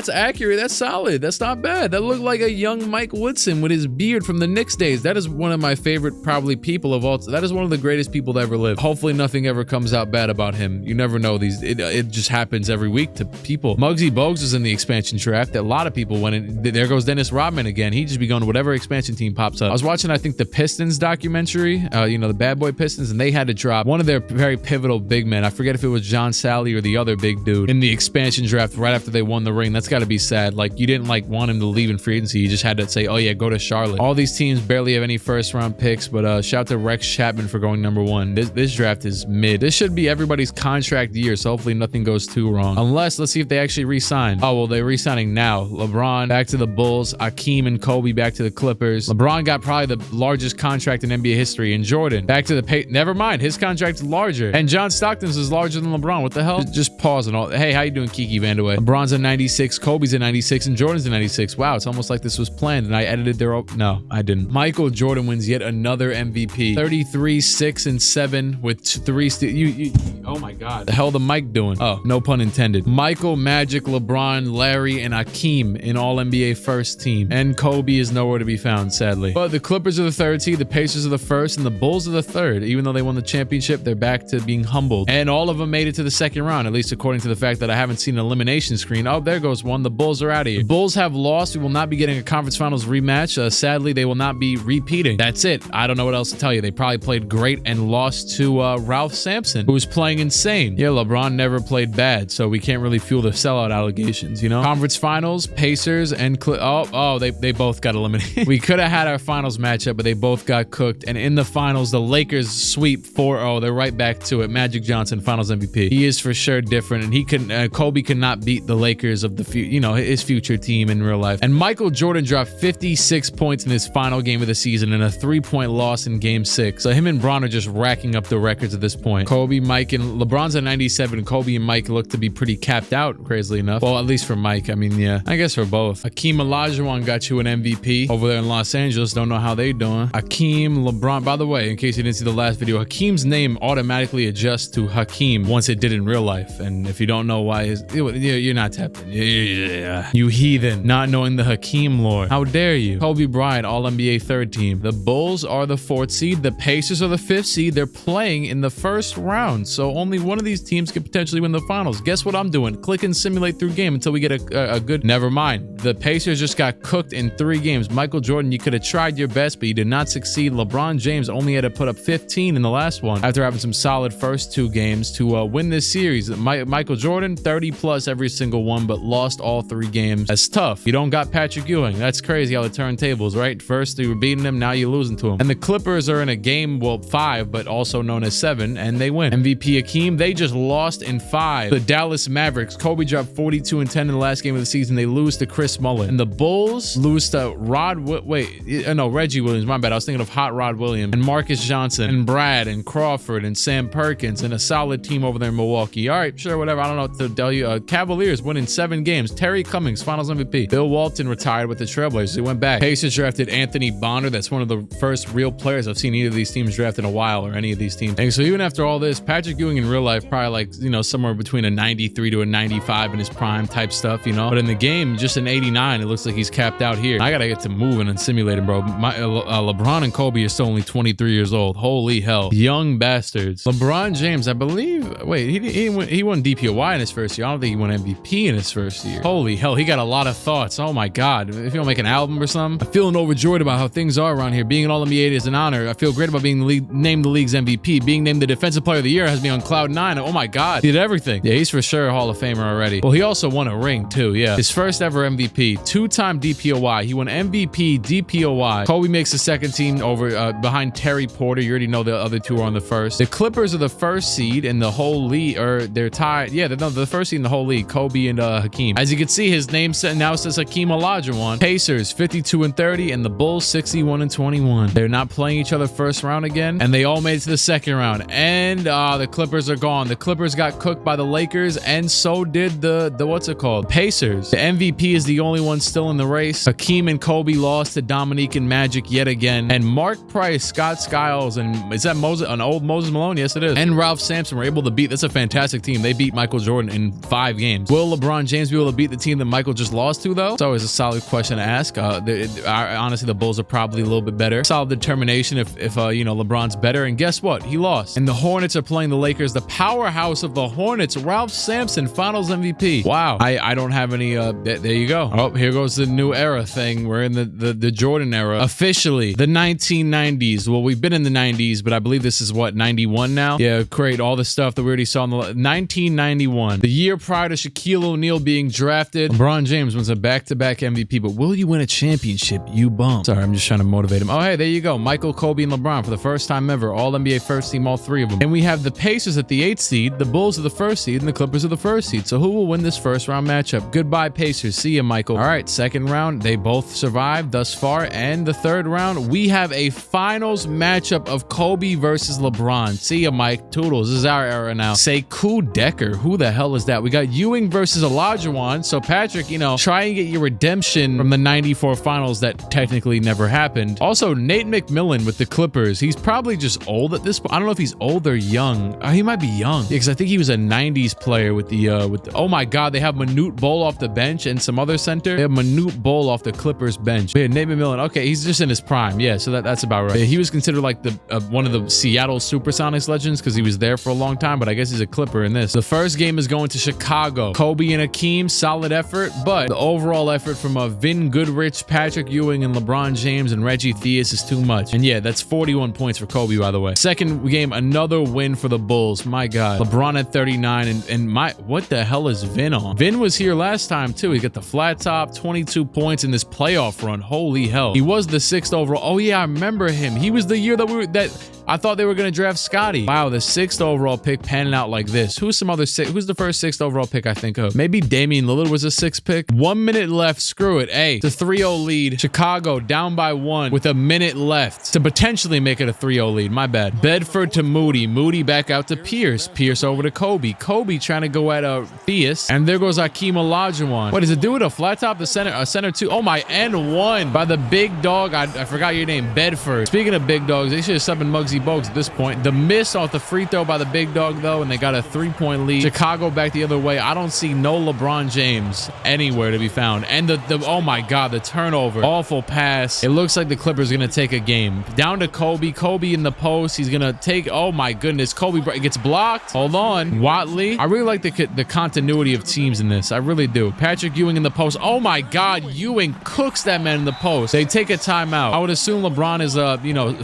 Speaker 1: accurate. That's solid. That's not bad. That looked like a young Mike Woodson with his beard from the Knicks days. That is one of my favorite probably people of all. That is one of the greatest people to ever live. Hopefully nothing ever comes out bad about him. You never know. It just happens every week to people. Muggsy Bogues was in the expansion draft. A lot of people went in. There goes Dennis Rodman again. He just be going to whatever expansion team pops up. I was watching, I think, the Pistons documentary, the Bad Boy Pistons, and they had to drop one of their very pivotal big men. I forget if it was John Sally or the other big dude in the expansion draft right after they won the ring. That's got to be sad. Like, you didn't want him to leave in free agency. You just had to say, oh yeah, go to Charlotte. All these teams barely have any first round picks, but shout out to Rex Chapman for going #1. This draft is mid. This should be everybody's contract year, so hopefully nothing goes too wrong. Unless, let's see if they actually re-sign. Oh, well, they're re-signing now. LeBron back to the Bulls. Akeem and Kobe back to the Clippers. LeBron got probably the largest contract in NBA history. And Jordan back to the never mind, his contract's larger. And John Stockton's is larger than LeBron. What the hell? Just pause and all. Hey, how you doing, Kiki Vandaway? LeBron's a 96, Kobe's a 96, and Jordan's a 96. Wow, it's almost like this was planned and I edited their no, I didn't. Michael Jordan wins yet another MVP. 33, 6, and 7 with 3 oh my God. The hell the mic doing? Oh, no pun intended. Michael, Magic, LeBron, Larry, and Akeem in all NBA first team. And Kobe is nowhere to be found, sadly. But the Clippers are the 3rd seed, the Pacers are the 1st, and the Bulls are the 3rd. Even though they won the championship, they're back to being humbled. And all of them made it to the 2nd round, at least according to the fact that I haven't seen an elimination screen. Oh, there goes one. The Bulls are out of here. The Bulls have lost. We will not be getting a conference finals rematch. Sadly, they will not be repeating. That's it. I don't know what else to tell you. They probably played great and lost to Ralph Sampson, who was playing insane. Yeah, LeBron never played bad, so we can't really fuel the sellout allegations, you know? Conference finals, Pacers and they both got eliminated. We could have had our finals matchup, but they both got cooked. And in the finals, the Lakers sweep 4-0. They're right back to it. Magic Johnson, finals MVP. He is for sure different, and he can Kobe cannot beat the Lakers of the his future team in real life. And Michael Jordan dropped 56 points in his final game of the season and a 3-point loss in game 6. So him and Bron are just racking up the records at this point. Kobe, Mike, and And LeBron's at 97. Kobe and Mike look to be pretty capped out, crazily enough. Well, at least for Mike. I mean, yeah, I guess for both. Hakeem Olajuwon got you an MVP over there in Los Angeles. Don't know how they doing. Hakeem, LeBron. By the way, in case you didn't see the last video, Hakeem's name automatically adjusts to Hakeem once it did in real life. And if you don't know why, you're not tapped in. Yeah. You heathen, not knowing the Hakeem lore. How dare you? Kobe Bryant, All-NBA third team. The Bulls are the 4th seed. The Pacers are the 5th seed. They're playing in the first round. So only one of these teams could potentially win the finals. Guess what I'm doing? Click and simulate through game until we get a good... Never mind. The Pacers just got cooked in 3 games. Michael Jordan, you could have tried your best, but you did not succeed. LeBron James only had to put up 15 in the last one after having some solid first 2 games to win this series. Michael Jordan, 30 plus every single one, but lost all 3 games. That's tough. You don't got Patrick Ewing. That's crazy how the turntables, right? First you were beating him, now you're losing to him. And the Clippers are in a game, well, 5, but also known as 7, and they win. MVP Hakeem, they just lost in 5. The Dallas Mavericks, Kobe dropped 42 and 10 in the last game of the season. They lose to Chris Mullin. And the Bulls lose to Reggie Williams. My bad. I was thinking of Hot Rod Williams and Marcus Johnson and Brad and Crawford and Sam Perkins and a solid team over there in Milwaukee. All right, sure, whatever. I don't know what to tell you. Cavaliers winning 7 games. Terry Cummings, Finals MVP. Bill Walton retired with the Trailblazers. He went back. Pacers drafted Anthony Bonner. That's one of the first real players I've seen either of these teams draft in a while, or any of these teams. And so even after all this, Patrick Ewing in real life probably like, you know, somewhere between a 93 to a 95 in his prime type stuff, you know. But in the game, just an 89. It looks like he's capped out here. I gotta get to moving and simulating, bro. LeBron and Kobe are still only 23 years old. Holy hell, young bastards. LeBron James, I believe. Wait, he won DPOY in his first year. I don't think he won MVP in his first year. Holy hell, he got a lot of thoughts. Oh my god. If you don't make an album or something, I'm feeling overjoyed about how things are around here. Being an All-NBA is an honor. I feel great about being named the league's MVP. Being named the Defensive Player of the Year has me on cloud 9. Oh my god, he did everything. Yeah, he's for sure a Hall of Famer already. Well, he also won a ring too. Yeah, his first ever MVP, 2-time DPOY. He won MVP, DPOY. Kobe makes the second team over behind Terry Porter. You already know the other 2 are on the first. The Clippers are the 1st seed in the whole league, or they're tied. Yeah, they're the 1st seed in the whole league. Kobe and Hakeem. As you can see, his name now says Hakeem Olajuwon. Pacers 52 and 30, and the Bulls 61 and 21. They're not playing each other first round again, and they all made it to the second round. And the Clippers are gone. The Clippers got cooked by the Lakers, and so did the what's it called? Pacers. The MVP is the only one still in the race. Hakeem and Kobe lost to Dominique and Magic yet again. And Mark Price, Scott Skiles, and is that an old Moses Malone? Yes, it is. And Ralph Sampson were able to beat. That's a fantastic team. They beat Michael Jordan in 5 games. Will LeBron James be able to beat the team that Michael just lost to, though? It's always a solid question to ask. Honestly, the Bulls are probably a little bit better. Solid determination if you know, LeBron's better. And guess what? He lost. And the Hornets are playing the Lakers. The powerhouse of the Hornets, Ralph Sampson, Finals MVP. Wow. I don't have any. There you go. Oh, here goes the new era thing. We're in the Jordan era. Officially, the 1990s. Well, we've been in the 90s, but I believe this is what, 91 now? Yeah, great. All the stuff that we already saw in the 1991. The year prior to Shaquille O'Neal being drafted. LeBron James wins a back-to-back MVP, but will you win a championship, you bum? Sorry, I'm just trying to motivate him. Oh, hey, there you go. Michael, Kobe, and LeBron for the first time ever. All-NBA first team, all 3 of them. And we have the Pacers at the 8th seed, the Bulls are the 1st seed, and the Clippers are the 1st seed. So who will win this first round matchup? Goodbye, Pacers. See ya, Michael. All right, second round, they both survived thus far. And the third round, we have a finals matchup of Kobe versus LeBron. See ya, Mike. Toodles. This is our era now. Sekou Decker. Who the hell is that? We got Ewing versus Olajuwon. So Patrick, you know, try and get your redemption from the 94 finals that technically never happened. Also, Nate McMillan with the Clippers. He's probably just old at this point. I don't know if he's old or young. He might be young. Yeah, because I think he was a 90s player with the oh my god, they have Manute Bol off the bench and some other center. They have Manute Bol off the Clippers bench. But yeah, Nate McMillan. Okay, he's just in his prime. Yeah, so that's about right. Yeah, he was considered like the one of the Seattle Supersonics legends because he was there for a long time, but I guess he's a Clipper in this. The first game is going to Chicago. Kobe and Hakeem, solid effort, but the overall effort from Vin Goodrich, Patrick Ewing, and LeBron James and Reggie Theus is too much. And yeah, that's 41 points for Kobe, by the way. Second game, another win for the Bulls. My god. LeBron at 39, and what the hell is Vin on? Vin was here last time too. He got the flat top, 22 points in this playoff run. Holy hell. He was the 6th overall. Oh yeah, I remember him. He was the year that I thought they were going to draft Scotty. Wow, the 6th overall pick panning out like this. Who's the first 6th overall pick I think of? Maybe Damian Lillard was a 6th pick. 1 minute left. Screw it. Hey, it's a 3-0 lead. Chicago down by 1 with a minute left to potentially make it a 3-0 lead. My bad. Bedford to Moody. Moody back out to Pierce. Pierce over to Kobe. Kobe trying to go at Theus. And there goes Hakeem Olajuwon. What does it do with a flat top? The center 2. Oh my, and 1 by the big dog. I forgot your name. Bedford. Speaking of big dogs, they should have subbed Muggsy Bogues at this point. The miss off the free throw by the big dog though, and they got a 3-point lead. Chicago back the other way. I don't see no LeBron James anywhere to be found. And the oh my god, the turnover. Awful pass. It looks like the Clippers are gonna take a game. Down to Kobe. Kobe in the post. He's gonna take, oh my goodness. Kobe gets blocked. Hold on. Watley. I really like the continuity of teams in this. I really do. Patrick Ewing in the post. Oh my god, Ewing cooks that man in the post. They take a timeout. I would assume LeBron is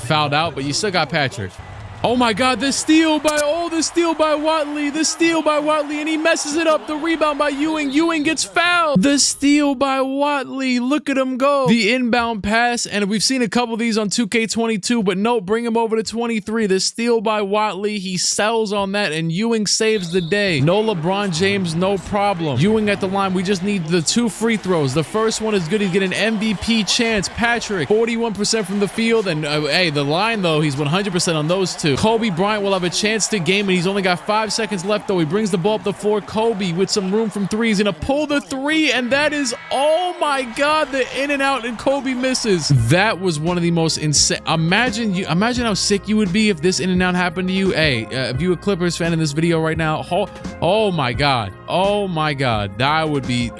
Speaker 1: fouled out, but you still got Patrick. Oh my god, the steal by Watley, and he messes it up. The rebound by Ewing. Ewing gets fouled. The steal by Watley. Look at him go. The inbound pass, and we've seen a couple of these on 2K22, but no, bring him over to 23. The steal by Watley. He sells on that, and Ewing saves the day. No LeBron James, no problem. Ewing at the line. We just need the 2 free throws. The first one is good. He's getting an MVP chance. Patrick, 41% from the field, and hey, the line though, he's 100% on those 2. Kobe Bryant will have a chance to game, and he's only got 5 seconds left though. He brings the ball up the floor. Kobe with some room from 3. He's gonna pull the 3, and that is, oh my god, the in and out, and Kobe misses. That was one of the most insane. Imagine how sick you would be if this in and out happened to you. Hey, if you a Clippers fan in this video right now, oh my god, that would be in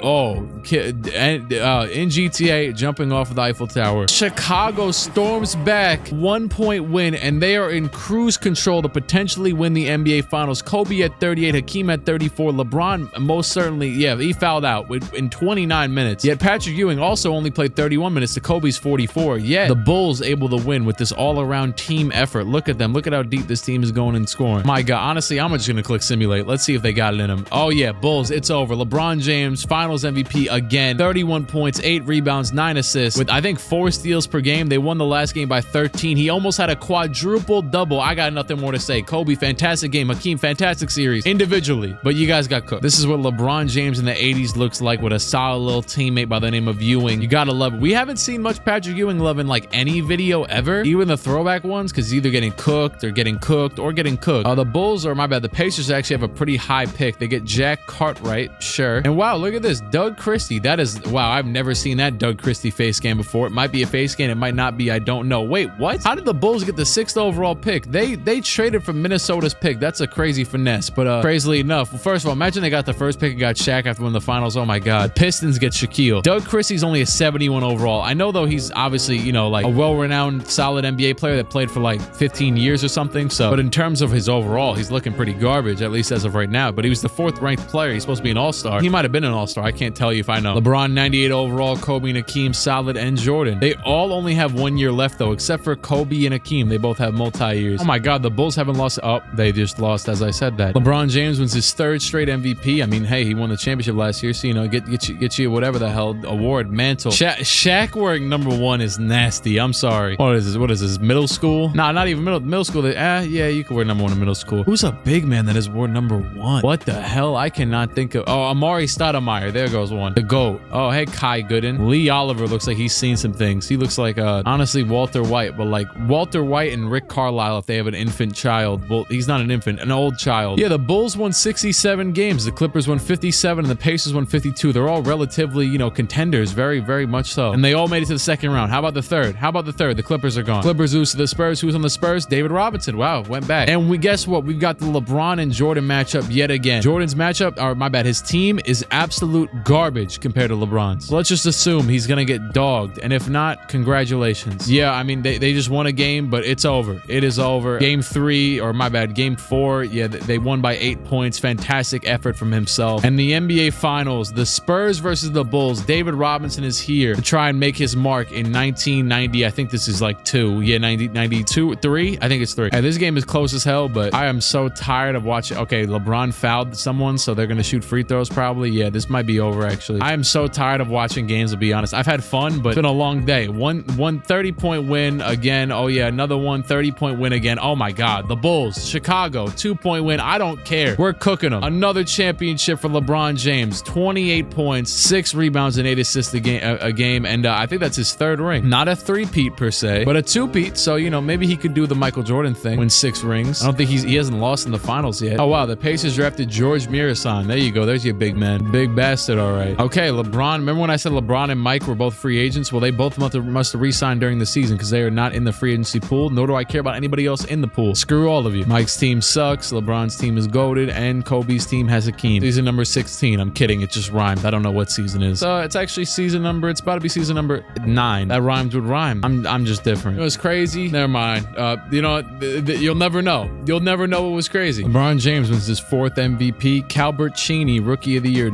Speaker 1: GTA jumping off of the Eiffel Tower. Chicago storms back, 1-point win, and they are in cruise control to potentially win the NBA Finals. Kobe at 38, Hakeem at 34, LeBron most certainly, yeah, he fouled out in 29 minutes. Yet Patrick Ewing also only played 31 minutes to Kobe's 44. Yet the Bulls able to win with this all-around team effort. Look at them. Look at how deep this team is going and scoring. My God, honestly, I'm just gonna click simulate. Let's see if they got it in them. Oh yeah, Bulls, it's over. LeBron James, Finals MVP again. 31 points, 8 rebounds, 9 assists with I think 4 steals per game. They won the last game by 13. He almost had a quadruple double. I got nothing more to say. Kobe, fantastic game. Hakeem, fantastic series individually, but you guys got cooked. This is what LeBron James in the 80s looks like with a solid little teammate by the name of Ewing. You gotta love it. We haven't seen much Patrick Ewing love in like any video ever, even the throwback ones, because he's either getting cooked or getting cooked. The Bulls, or my bad, the Pacers actually have a pretty high pick. They get Jack Cartwright, sure. And wow, look at this, Doug Christie. That is, wow, I've never seen that Doug Christie face scan before. It might be a face scan, it might not be, I don't know. Wait, what? How did the Bulls get the 6th overall pick? They traded from Minnesota's pick. That's a crazy finesse, but crazily enough, well, first of all, imagine they got the first pick and got Shaq after winning the Finals. Oh my God. Pistons get Shaquille. Doug Christie's only a 71 overall. I know though he's obviously, you know, like a well-renowned solid NBA player that played for like 15 years or something, so, but in terms of his overall, he's looking pretty garbage, at least as of right now. But he was the 4th ranked player. He's supposed to be an all-star. He might have been an all-star. I can't tell you if I know. LeBron 98 overall, Kobe and Hakeem solid, and Jordan. They all only have 1 year left though, except for Kobe and Hakeem. They both have multi-years. Oh my God, the Bulls haven't lost. Oh, they just lost as I said that. LeBron James wins his 3rd straight MVP. I mean, hey, he won the championship last year, so you know, get you whatever the hell award, mantle. Shaq wearing #1 is nasty. I'm sorry. What is this? Middle school? Nah, not even middle school. Yeah, you can wear #1 in middle school. Who's a big man that has worn #1? What the hell? I cannot think of. Oh, Amari Stoudemire. There goes one. The GOAT. Oh, hey, Kai Gooden. Lee Oliver looks like he's seen some things. He looks like honestly Walter White, but like Walter White and Rick Carlisle if they have an infant child. Well, he's not an infant, an old child. Yeah, the Bulls won 67 games. The Clippers won 57 and the Pacers won 52. They're all relatively, you know, contenders, very, very much so. And they all made it to the 2nd round. How about the 3rd? The Clippers are gone. Clippers lose to the Spurs. Who's on the Spurs? David Robinson. Wow, went back. And we guess what? We've got the LeBron and Jordan matchup yet again. Jordan's matchup, or my bad, his team is absolute garbage compared to LeBron's. So let's just assume he's gonna get dogged. And if not, congratulations. Yeah, I mean, they just won a game, but it's over. It is over. Game 3, or my bad, game 4. Yeah, they won by 8 points. Fantastic effort from himself. And the NBA Finals, the Spurs versus the Bulls. David Robinson is here to try and make his mark in 1990. I think this is like 2. Yeah, 92, 3? I think it's 3. And this game is close as hell, but I am so tired of watching. Okay, LeBron fouled someone, so they're going to shoot free throws probably. Yeah, this might be over actually. I am so tired of watching games, to be honest. I've had fun, but it's been a long day. One 30-point win again. Oh yeah, another one 30-point win again. again. Oh my God. The Bulls, Chicago, 2-point win. I don't care. We're cooking them. Another championship for LeBron James. 28 points, 6 rebounds, and 8 assists a game. And I think that's his 3rd ring. Not a 3-peat per se, but a 2-peat. So, you know, maybe he could do the Michael Jordan thing, win 6 rings. I don't think he hasn't lost in the finals yet. Oh, wow. The Pacers drafted George Mirasan. There you go. There's your big man. Big bastard. All right. Okay. LeBron. Remember when I said LeBron and Mike were both free agents? Well, they both must have re-signed during the season because they are not in the free agency pool, nor do I care about anybody else in the pool. Screw all of you. Mike's team sucks. LeBron's team is goated, and Kobe's team has Hakeem. Season number 16. I'm kidding. It just rhymed. I don't know what season is. It's actually season number. It's about to be season number 9. That rhymes with rhyme. I'm just different. It was crazy. Never mind. You know, you'll never know. You'll never know what was crazy. LeBron James wins his 4th MVP. Calbert Cheney, Rookie of the Year.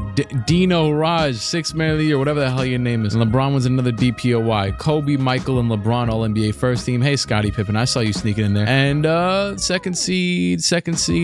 Speaker 1: Dino Raj, 6th Man of the Year, whatever the hell your name is. And LeBron wins another DPOY. Kobe, Michael, and LeBron All NBA First Team. Hey, Scottie Pippen, I saw you sneaking in there. And second seed,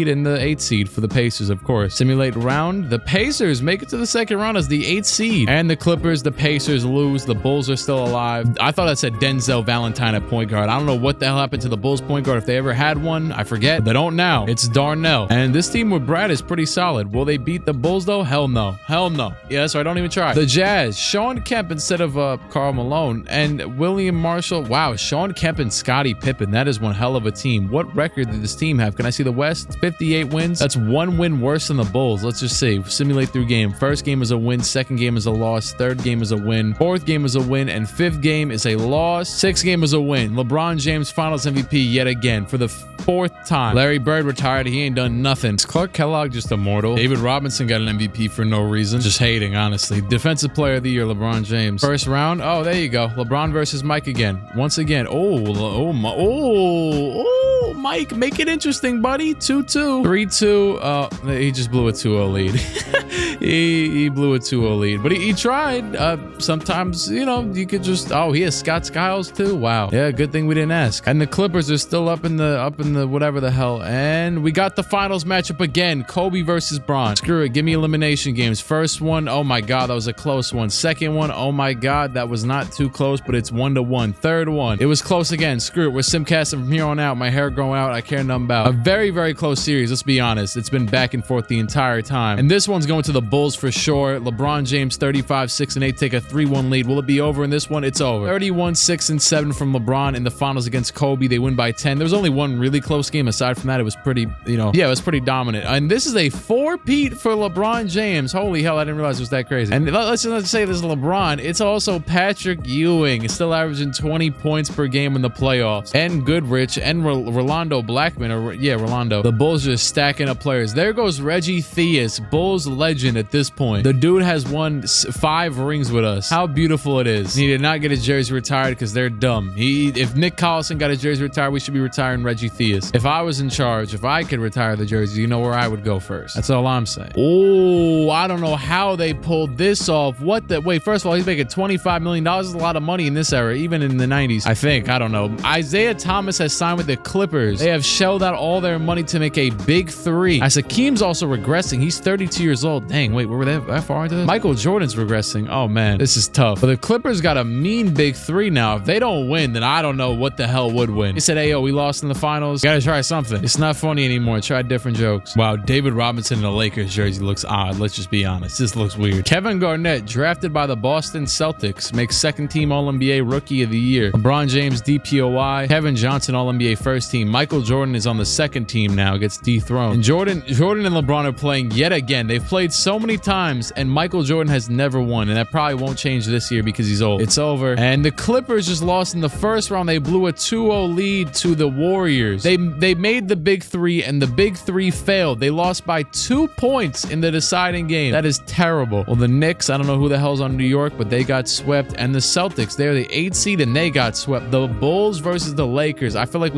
Speaker 1: and the 8th seed for the Pacers, of course. Simulate round. The Pacers make it to the 2nd round as the 8th seed. And the Clippers, the Pacers lose. The Bulls are still alive. I thought that said Denzel Valentine at point guard. I don't know what the hell happened to the Bulls point guard if they ever had one. I forget. They don't now. It's Darnell. And this team with Brad is pretty solid. Will they beat the Bulls though? Hell no. Hell no. Yeah, so I don't even try. The Jazz, Sean Kemp instead of Karl Malone, and William Marshall. Wow, Sean Kemp and Scottie Pippen. That is one hell of a team. What record did this team have? Can I see the West? 58 wins. That's 1 win worse than the Bulls. Let's just see. Simulate through game. 1st game is a win. 2nd game is a loss. 3rd game is a win. 4th game is a win. And 5th game is a loss. 6th game is a win. LeBron James Finals MVP yet again for the 4th time. Larry Bird retired. He ain't done nothing. Is Clark Kellogg just immortal? David Robinson got an MVP for no reason. Just hating, honestly. Defensive Player of the Year, LeBron James. 1st round. Oh, there you go. LeBron versus Mike again. Once again. Mike, make it interesting, buddy. 2-2. 3-2. He just blew a 2-0 lead. he blew a 2-0 lead, but he tried. Sometimes, you know, you could just, he has Scott Skiles too. Wow. Yeah, good thing we didn't ask. And the Clippers are still up in the whatever the hell. And we got the finals matchup again. Kobe versus Bron. Screw it. Give me elimination games. 1st one, oh my God, that was a close one. 2nd one, oh my God, that was not too close, but it's 1-1. 3rd one, it was close again. Screw it. We're simcasting from here on out. My hair growing out. I care nothing about. A very, very close series. Let's be honest. It's been back and forth the entire time. And this one's going to the Bulls for sure. LeBron James, 35-6-8, take a 3-1 lead. Will it be over in this one? It's over. 31-6-7 from LeBron in the finals against Kobe. They win by 10. There was only one really close game. Aside from that, it was pretty, it was pretty dominant. And this is a 4-peat for LeBron James. Holy hell, I didn't realize it was that crazy. And let's say this is LeBron. It's also Patrick Ewing. It's still averaging 20 points per game in the playoffs. And Goodrich and Rolando Blackman. Rolando. The Bulls just stacking up players. There goes Reggie Theus, Bulls legend at this point. The dude has won 5 rings with us. How beautiful it is. He did not get his jersey retired because they're dumb. If Nick Collison got his jersey retired, we should be retiring Reggie Theus. If I was in charge, if I could retire the jersey, you know where I would go first. That's all I'm saying. Oh, I don't know how they pulled this off. Wait, first of all, he's making $25 million. That's a lot of money in this era, even in the 90s. I think. I don't know. Isaiah Thomas has signed with the Clippers. They have shelled out all their money to make a big 3. Hakeem's also regressing. He's 32 years old. Dang, wait, were they that far into this? Michael Jordan's regressing. Oh, man. This is tough. But the Clippers got a mean big 3 now. If they don't win, then I don't know what the hell would win. He said, hey, yo, we lost in the finals. Gotta try something. It's not funny anymore. Try different jokes. Wow, David Robinson in a Lakers jersey looks odd. Let's just be honest. This looks weird. Kevin Garnett, drafted by the Boston Celtics, makes 2nd team All-NBA Rookie of the Year. LeBron James, DPOY. Kevin Johnson, All-NBA First Team. Michael Jordan is on the 2nd team now, gets dethroned. And Jordan and LeBron are playing yet again. They've played so many times, and Michael Jordan has never won, and that probably won't change this year because he's old. It's over. And the Clippers just lost in the 1st round. They blew a 2-0 lead to the Warriors. They made the big 3, and the big 3 failed. They lost by 2 points in the deciding game. That is terrible. Well, the Knicks, I don't know who the hell's on New York, but they got swept. And the Celtics, they're the 8th seed, and they got swept. The Bulls versus the Lakers. I feel like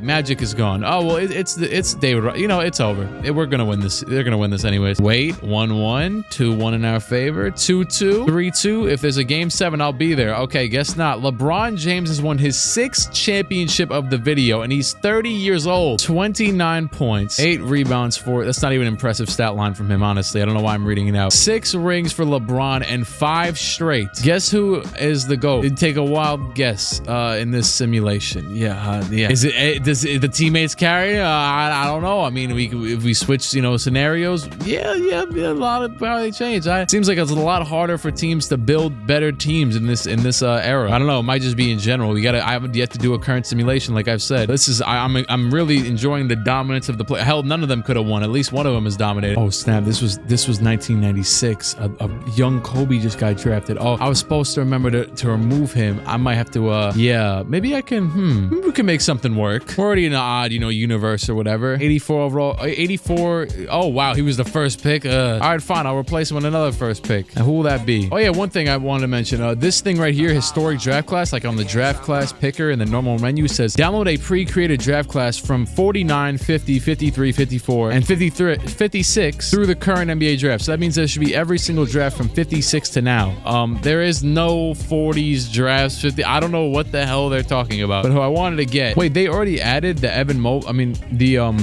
Speaker 1: Magic is gone. Oh, well, it's David. It's over. We're gonna win this. They're gonna win this anyways. Wait, 1-1. 1-1, 2-1 in our favor, 2-2, 3-2. If there's a game 7, I'll be there. Okay, guess not. LeBron James has won his 6th championship of the video, and he's 30 years old. 29 points, 8 rebounds, 4. That's not even an impressive stat line from him, honestly. I don't know why I'm reading it out. 6 rings for LeBron and 5 straight. Guess who is the GOAT? It'd take a wild guess in this simulation. Yeah. Is it? Does the teammates carry? I don't know. I mean, if we switch, scenarios. Yeah. A lot of probably change. It seems like it's a lot harder for teams to build better teams in this era. I don't know. It might just be in general. I haven't yet to do a current simulation, like I've said. I'm really enjoying the dominance of the play. Hell, none of them could have won. At least one of them is dominated. Oh snap! This was 1996. A young Kobe just got drafted. Oh, I was supposed to remember to remove him. I might have to. Yeah, maybe I can. Maybe we can make something work. We're already in an odd, universe or whatever. 84 overall. 84. Oh wow, he was the first pick. All right, fine. I'll replace him with another first pick. And who will that be? Oh yeah, one thing I wanted to mention. This thing right here, historic draft class, like on the draft class picker in the normal menu, says download a pre-created draft class from 49, 50, 53, 54, and 56 through the current NBA draft. So that means there should be every single draft from 56 to now. There is no 40s drafts, 50. I don't know what the hell they're talking about. But who I wanted to get. Wait, they already added the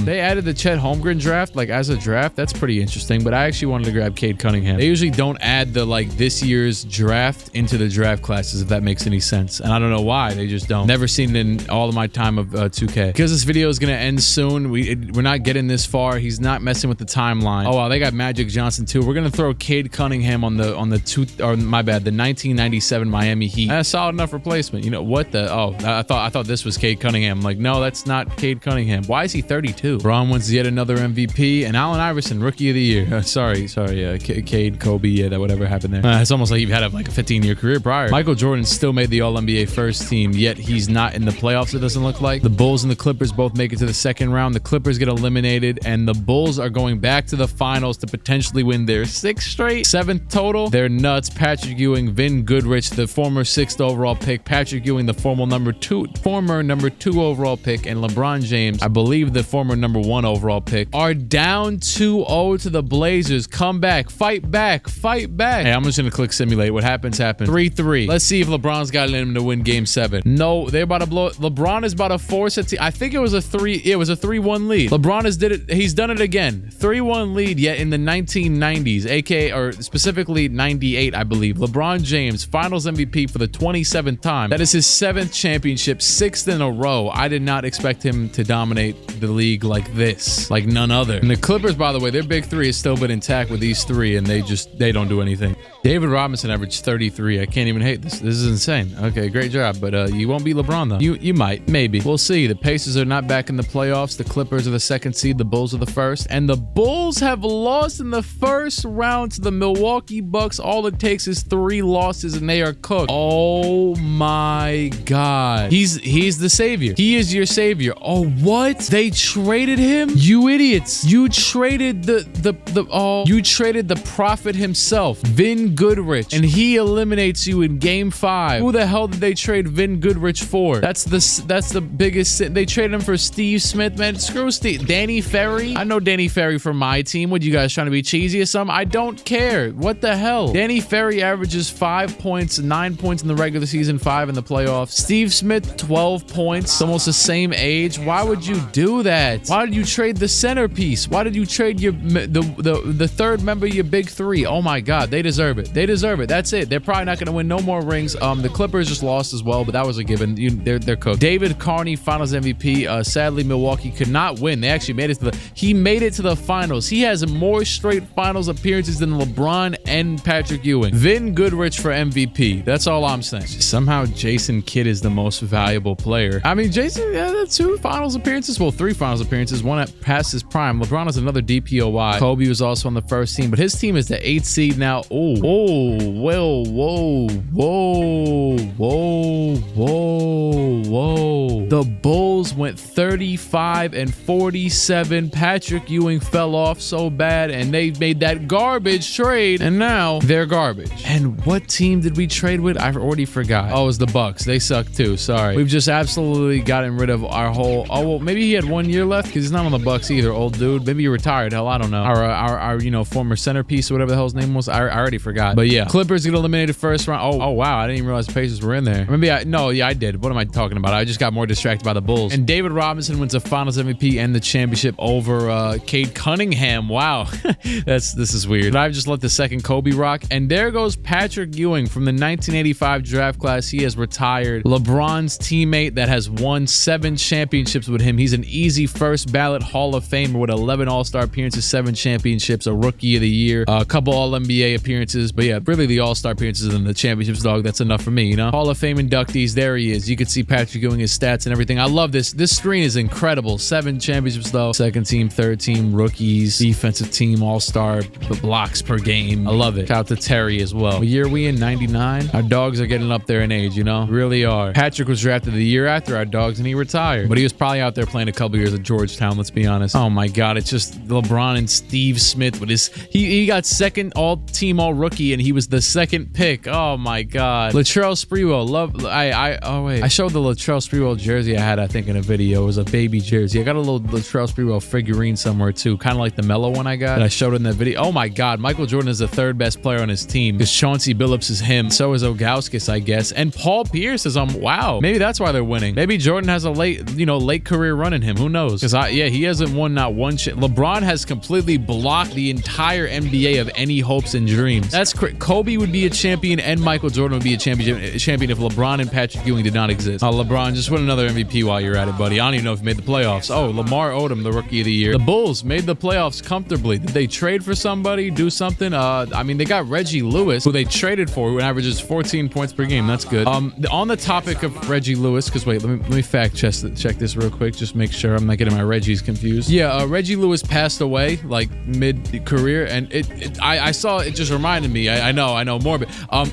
Speaker 1: they added the Chet Holmgren draft like as a draft. That's pretty interesting. But I actually wanted to grab Cade Cunningham. They usually don't add the this year's draft into the draft classes, if that makes any sense. And I don't know why they just don't. Never seen it in all of my time of 2K. Because this video is gonna end soon. We're not getting this far. He's not messing with the timeline. Oh wow, they got Magic Johnson too. We're gonna throw Cade Cunningham on the 1997 Miami Heat. That's solid enough replacement. What the? Oh, I thought this was Cade Cunningham. Like, no, that's not Cade Cunningham. Why is he 32? Braun wins yet another MVP, and Allen Iverson, Rookie of the Year. Sorry, Cade, Kobe, yeah, whatever happened there. It's almost like you've had a 15-year career prior. Michael Jordan still made the All-NBA first team, yet he's not in the playoffs, it doesn't look like. The Bulls and the Clippers both make it to the second round. The Clippers get eliminated, and the Bulls are going back to the finals to potentially win their 6th straight, 7th total. They're nuts. Patrick Ewing, Vin Goodrich, the former 6th overall pick, Patrick Ewing, the former number 2 overall pick, and LeBron James, I believe the former number 1 overall pick, are down 2-0 to the Blazers. Come back. Fight back. Hey, I'm just gonna click simulate. What happens. 3-3. Let's see if LeBron's got it in him to win game 7. No, they're about to blow it. LeBron is about to force it. I think it was a 3-1 lead. LeBron he's done it again. 3-1 lead, yet in the 1990s, aka or specifically 98, I believe. LeBron James, finals MVP for the 27th time. That is his 7th championship, 6th in a row. I did not expect him to dominate the league like this, like none other. And the Clippers, by the way, their big 3 has still been intact with these 3, and they don't do anything. David Robinson averaged 33. I can't even hate this. This is insane. Okay, great job, but you won't beat LeBron though. You might, maybe. We'll see. The Pacers are not back in the playoffs. The Clippers are the 2nd seed. The Bulls are the 1st, and the Bulls have lost in the 1st round to the Milwaukee Bucks. All it takes is 3 losses, and they are cooked. Oh my God, he's the savior. He is your savior. Oh, what? They traded him? You idiots! You traded you traded the prophet himself, Vin Goodrich, and he eliminates you in game 5. Who the hell did they trade Vin Goodrich for? That's the biggest sin. They traded him for Steve Smith, man. Screw Steve. Danny Ferry. I know Danny Ferry from my team. What, you guys trying to be cheesy or something? I don't care. What the hell? Danny Ferry averages 5 points, 9 points in the regular season, 5 in the playoffs. Steve Smith, 12 points. It's almost the same age. Why would you do that? Why did you trade the centerpiece? Why did you trade the 3rd member of your big 3? Oh my God, they deserve it. They deserve it. That's it. They're probably not going to win no more rings. The Clippers just lost as well, but that was a given. They're cooked. David Carney, Finals MVP. Sadly, Milwaukee could not win. They actually made it to the finals. He has more straight finals appearances than LeBron and Patrick Ewing. Vin Goodrich for MVP. That's all I'm saying. Somehow Jason Kidd is the most valuable player. I mean, Jason, yeah, 2 finals appearances. Well, 3 finals appearances. One at past his prime. LeBron is another DPOY. Kobe was also on the 1st team, but his team is the 8th seed now. Oh, Oh, well, whoa, whoa, whoa, whoa, whoa. The Bulls went 35-47. Patrick Ewing fell off so bad, and they made that garbage trade, and now they're garbage. And what team did we trade with? I already forgot. Oh, it was the Bucks. They suck too. Sorry. We've just absolutely gotten rid of our whole... Oh, well, maybe he had 1 year left because he's not on the Bucks either, old dude. Maybe he retired. Hell, I don't know. Our you know, former centerpiece or whatever the hell his name was. I already forgot. But yeah, Clippers get eliminated first round. Oh, wow. I didn't even realize the Pacers were in there. Maybe I did. What am I talking about? I just got more distracted by the Bulls. And David Robinson wins the Finals MVP and the championship over Cade Cunningham. Wow. This is weird. But I've just let the second Kobe rock. And there goes Patrick Ewing from the 1985 draft class. He has retired. LeBron's teammate that has won 7 championships with him. He's an easy first ballot Hall of Famer with 11 All-Star appearances, 7 championships, a Rookie of the Year, a couple All-NBA appearances. But yeah, really the All-Star appearances and the championships, dog. That's enough for me, you know? Hall of Fame inductees. There he is. You can see Patrick Ewing, his stats and everything. I love this. This screen is incredible. 7 championships though. Second team, third team, rookies, defensive team, All-Star, blocks per game. I love it. Shout out to Terry as well. What year are we in? 99? Our dogs are getting up there in age, you know? Really are. Patrick was drafted the year after our dogs and he retired. But he was probably out there playing a couple years at Georgetown, let's be honest. Oh my God. It's just LeBron and Steve Smith with his... He got second all-team, all-rookie, and he was the second pick. Oh my God. Latrell Sprewell. I showed the Latrell Sprewell jersey I had, I think, in a video. It was a baby jersey. I got a little Latrell Sprewell figurine somewhere too, kind of like the Melo one I got that I showed in that video. Oh my God, Michael Jordan is the 3rd best player on his team because Chauncey Billups is him. So is Ogauskas, I guess. And Paul Pierce is wow. Maybe that's why they're winning. Maybe Jordan has a late career run in him. Who knows? Because he hasn't won not one shit. LeBron has completely blocked the entire NBA of any hopes and dreams. That's Kobe would be a champion and Michael Jordan would be a champion if LeBron and Patrick Ewing did not exist. LeBron, just win another MVP while you're at it, buddy. I don't even know if he made the playoffs. Oh, Lamar Odom, the Rookie of the Year. The Bulls made the playoffs comfortably. Did they trade for somebody? Do something? I mean, they got Reggie Lewis, who they traded for, who averages 14 points per game. That's good. On the topic of Reggie Lewis, because wait, let me fact check this real quick. Just make sure I'm not getting my Reggies confused. Yeah, Reggie Lewis passed away like mid-career, and I saw it. Just reminded me. I know more, but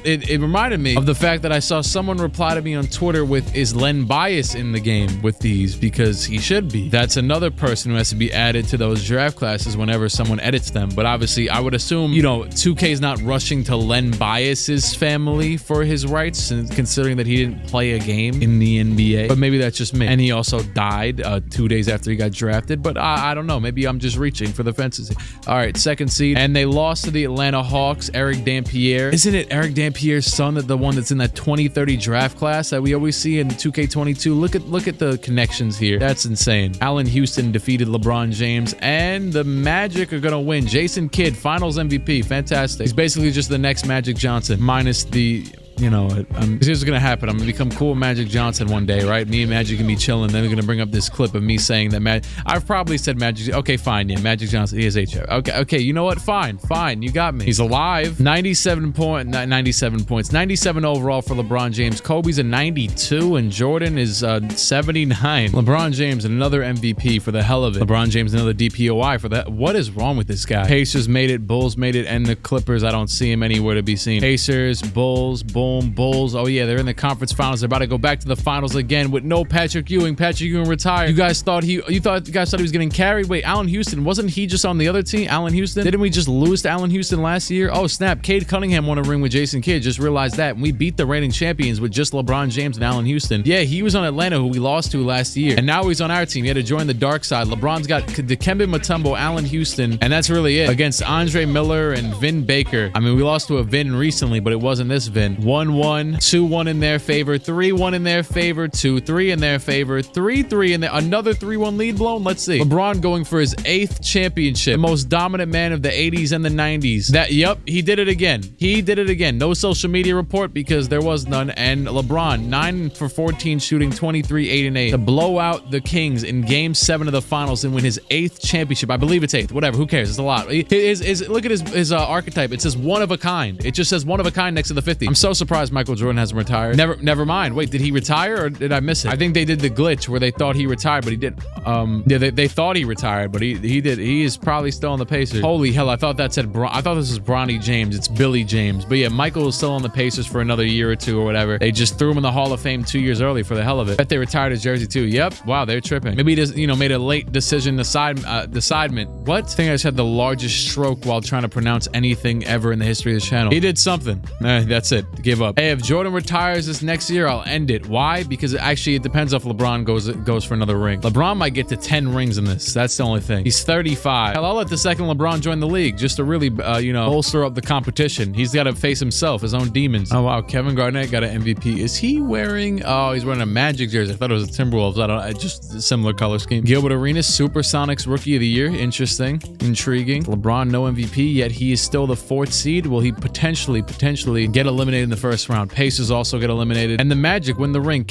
Speaker 1: it reminded me of the fact that I saw someone reply to me on Twitter with, is Len Bias in the game with these? Because he should be. That's another person who has to be added to those draft classes whenever someone edits them. But obviously, I would assume, 2K is not rushing to Len Bias's family for his rights, considering that he didn't play a game in the NBA. But maybe that's just me. And he also died 2 days after he got drafted. But I don't know. Maybe I'm just reaching for the fences. All right, 2nd seed. And they lost to the Atlanta Hawks. Eric Dampier. Isn't it Eric Dampier's son, the one that's in that 2030 draft class that we always see in 2K22? Look at the connections here. That's insane. Allen Houston defeated LeBron James, and the Magic are gonna win. Jason Kidd, Finals MVP. Fantastic. He's basically just the next Magic Johnson, minus the... this is gonna happen. I'm gonna become cool with Magic Johnson one day, right? Me and Magic can be chilling. Then they're gonna bring up this clip of me saying that I've probably said Magic. Okay, fine. Yeah, Magic Johnson. He is HF. Okay. You know what? Fine. You got me. He's alive. 97 points. 97 overall for LeBron James. Kobe's a 92, and Jordan is 79. LeBron James another MVP for the hell of it. LeBron James another DPOI for that. What is wrong with this guy? Pacers made it. Bulls made it, and the Clippers. I don't see him anywhere to be seen. Pacers, Bulls. Bulls. Oh yeah, they're in the conference finals. They're about to go back to the finals again with no Patrick Ewing. Patrick Ewing retired. You guys thought he was getting carried? Wait, Allen Houston, wasn't he just on the other team? Allen Houston? Didn't we just lose to Allen Houston last year? Oh snap, Cade Cunningham won a ring with Jason Kidd. Just realized that. And we beat the reigning champions with just LeBron James and Allen Houston. Yeah, he was on Atlanta, who we lost to last year. And now he's on our team. He had to join the dark side. LeBron's got Dikembe Mutombo, Allen Houston, and that's really it. Against Andre Miller and Vin Baker. I mean, we lost to a Vin recently, but it wasn't this Vin. 1-1, 2-1 in their favor, 3-1 in their favor, 2-3 in their favor, 3-3 in their... Another 3-1 lead blown? Let's see. LeBron going for his 8th championship. The most dominant man of the 80s and the 90s. Yep, he did it again. No social media report because there was none. And LeBron, 9 for 14 shooting, 23, 8 and 8. To blow out the Kings in Game 7 of the finals and win his 8th championship. I believe it's 8th. Whatever, who cares? It's a lot. Look at his archetype. It says one of a kind. It just says one of a kind next to the 50. I'm so surprised surprised Michael Jordan hasn't retired. Never mind. Wait, did he retire or did I miss it? I think they did the glitch where they thought he retired, but he did. Yeah, they thought he retired, but he did. He is probably still on the Pacers. Holy hell, I thought that said I thought this was Bronny James. It's Billy James. But yeah, Michael is still on the Pacers for another year or two or whatever. They just threw him in the Hall of Fame 2 years early for the hell of it. Bet they retired his jersey too. Yep. Wow, they're tripping. Maybe he just, made a late decision decidement. What? I think I just had the largest stroke while trying to pronounce anything ever in the history of the channel. He did something. That's it. Give up. Hey, if Jordan retires this next year, I'll end it. Why? Because actually it depends if LeBron goes for another ring. LeBron might get to 10 rings in this. That's the only thing. He's 35. Hell, I'll let the second LeBron join the league just to really, bolster up the competition. He's got to face himself, his own demons. Oh, wow. Kevin Garnett got an MVP. Is he wearing... Oh, he's wearing a Magic jersey. I thought it was a Timberwolves. Just a similar color scheme. Gilbert Arenas, Supersonics Rookie of the Year. Interesting. Intriguing. LeBron, no MVP, yet he is still the 4th seed. Will he potentially get eliminated in the first round? Pacers also get eliminated. And the Magic win the ring.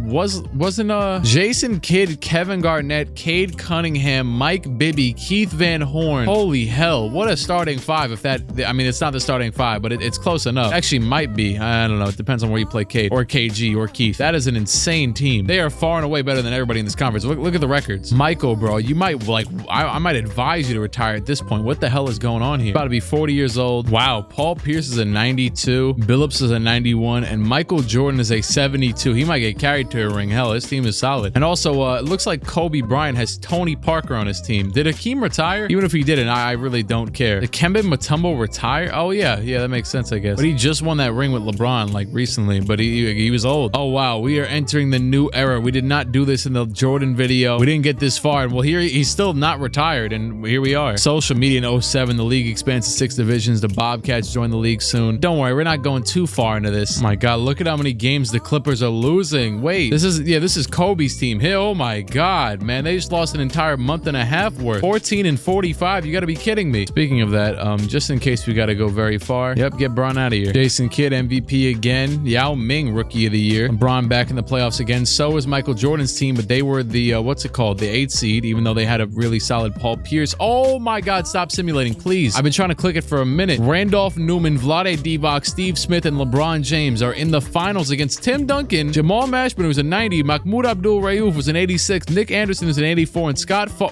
Speaker 1: Wasn't Jason Kidd, Kevin Garnett, Cade Cunningham, Mike Bibby, Keith Van Horn. Holy hell. What a starting five. It's not the starting five, but it's close enough. Actually might be. I don't know. It depends on where you play Cade or KG or Keith. That is an insane team. They are far and away better than everybody in this conference. Look at the records. Michael, bro, you might I might advise you to retire at this point. What the hell is going on here? About to be 40 years old. Wow. Paul Pierce is a 92. Billups is a 91. And Michael Jordan is a 72. He might get carried to a ring. Hell, his team is solid. And also, it looks like Kobe Bryant has Tony Parker on his team. Did Hakeem retire? Even if he didn't, I really don't care. Did Kemba Mutombo retire? Oh, yeah. Yeah, that makes sense, I guess. But he just won that ring with LeBron, recently. But he was old. Oh, wow. We are entering the new era. We did not do this in the Jordan video. We didn't get this far. And well, here he's still not retired. And here we are. Social media in 07. The league expands to 6 divisions. The Bobcats join the league soon. Don't worry. We're not going too far into this. Oh, my God. Look at how many games the Clippers are losing. Wait. This is Kobe's team. Hey, oh, my God, man. They just lost an entire month and a half worth. 14 and 45. You got to be kidding me. Speaking of that, just in case we got to go very far. Yep, get Bron out of here. Jason Kidd, MVP again. Yao Ming, Rookie of the Year. Bron back in the playoffs again. So is Michael Jordan's team, but they were the, the 8th seed, even though they had a really solid Paul Pierce. Oh my God, stop simulating, please. I've been trying to click it for a minute. Randolph Newman, Vlade Divac, Steve Smith, and LeBron James are in the finals against Tim Duncan, Jamal Mashburn, who's a 90, Mahmoud Abdul-Rauf was an 86, Nick Anderson is an 84, and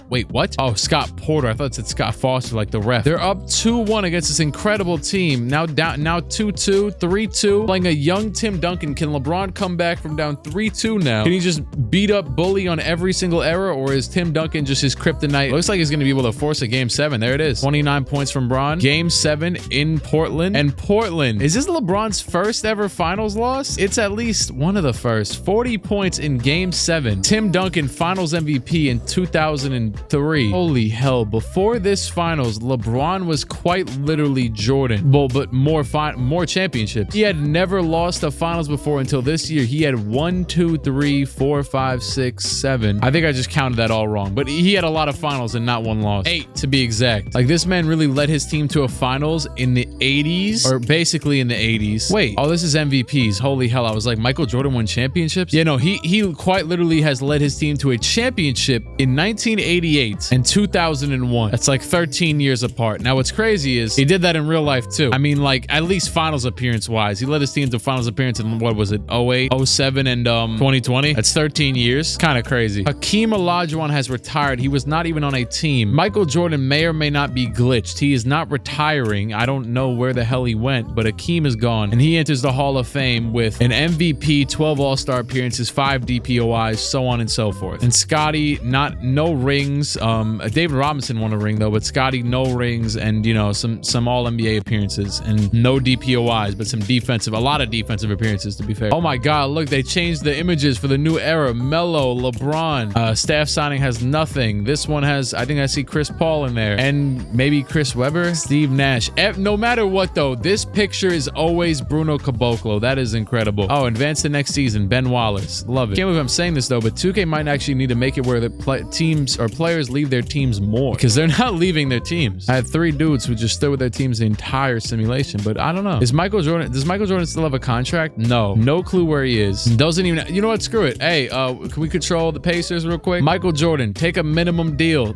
Speaker 1: wait, what? Oh, Scott Porter. I thought it said Scott Foster, like the ref. They're up 2-1 against this incredible team. Now 2-2, 3-2, playing a young Tim Duncan. Can LeBron come back from down 3-2 now? Can he just beat up Bully on every single error, or is Tim Duncan just his kryptonite? Looks like he's going to be able to force a game 7. There it is. 29 points from Bron. Game 7 in Portland. And Portland, is this LeBron's first ever finals loss? It's at least one of the first. 40 points in game 7. Tim Duncan, finals MVP in 2003. Holy hell. Before this finals, LeBron was quite literally Jordan. Well, but more championships. He had never lost a finals before until this year. He had 1, 2, 3, 4, 5, 6, 7. I think I just counted that all wrong, but he had a lot of finals and not one loss. 8 to be exact. This man really led his team to a finals in the 80s, or basically in the 80s. Wait, oh, this is MVPs. Holy hell. I was like, Michael Jordan won championships? Yeah, no, he quite literally has led his team to a championship in 1988 and 2001. That's 13 years apart. Now, what's crazy is he did that in real life too. I mean, at least finals appearance wise. He led his team to finals appearance in, what was it, 08, 07, and 2020? That's 13 years. Kind of crazy. Hakeem Olajuwon has retired. He was not even on a team. Michael Jordan may or may not be glitched. He is not retiring. I don't know where the hell he went, but Hakeem is gone, and he enters the Hall of Fame with an MVP, 12 All-Star appearances, 5 DPOIs, so on and so forth. And Scotty, no rings. David Robinson won a ring though, but Scotty, no rings, and some All-NBA appearances and no DPOIs, but a lot of defensive appearances, to be fair. Oh my God, look, they changed the images for the new era. Melo, LeBron, staff signing has nothing. This one has, I think I see Chris Paul in there, and maybe Chris Webber, Steve Nash. No matter what though, this picture is always Bruno Caboclo. That is incredible. Oh, advance to next season, Ben Wallace. Love it. Can't believe I'm saying this though, but 2K might actually need to make it where the teams or players leave their teams more, because they're not leaving their teams. I had 3 dudes who just stood with their teams the entire simulation, but I don't know. Does Michael Jordan still have a contract? No clue where he is. Doesn't even, you know what? Screw it. Hey, can we control the Pacers real quick? Michael Jordan, take a minimum deal.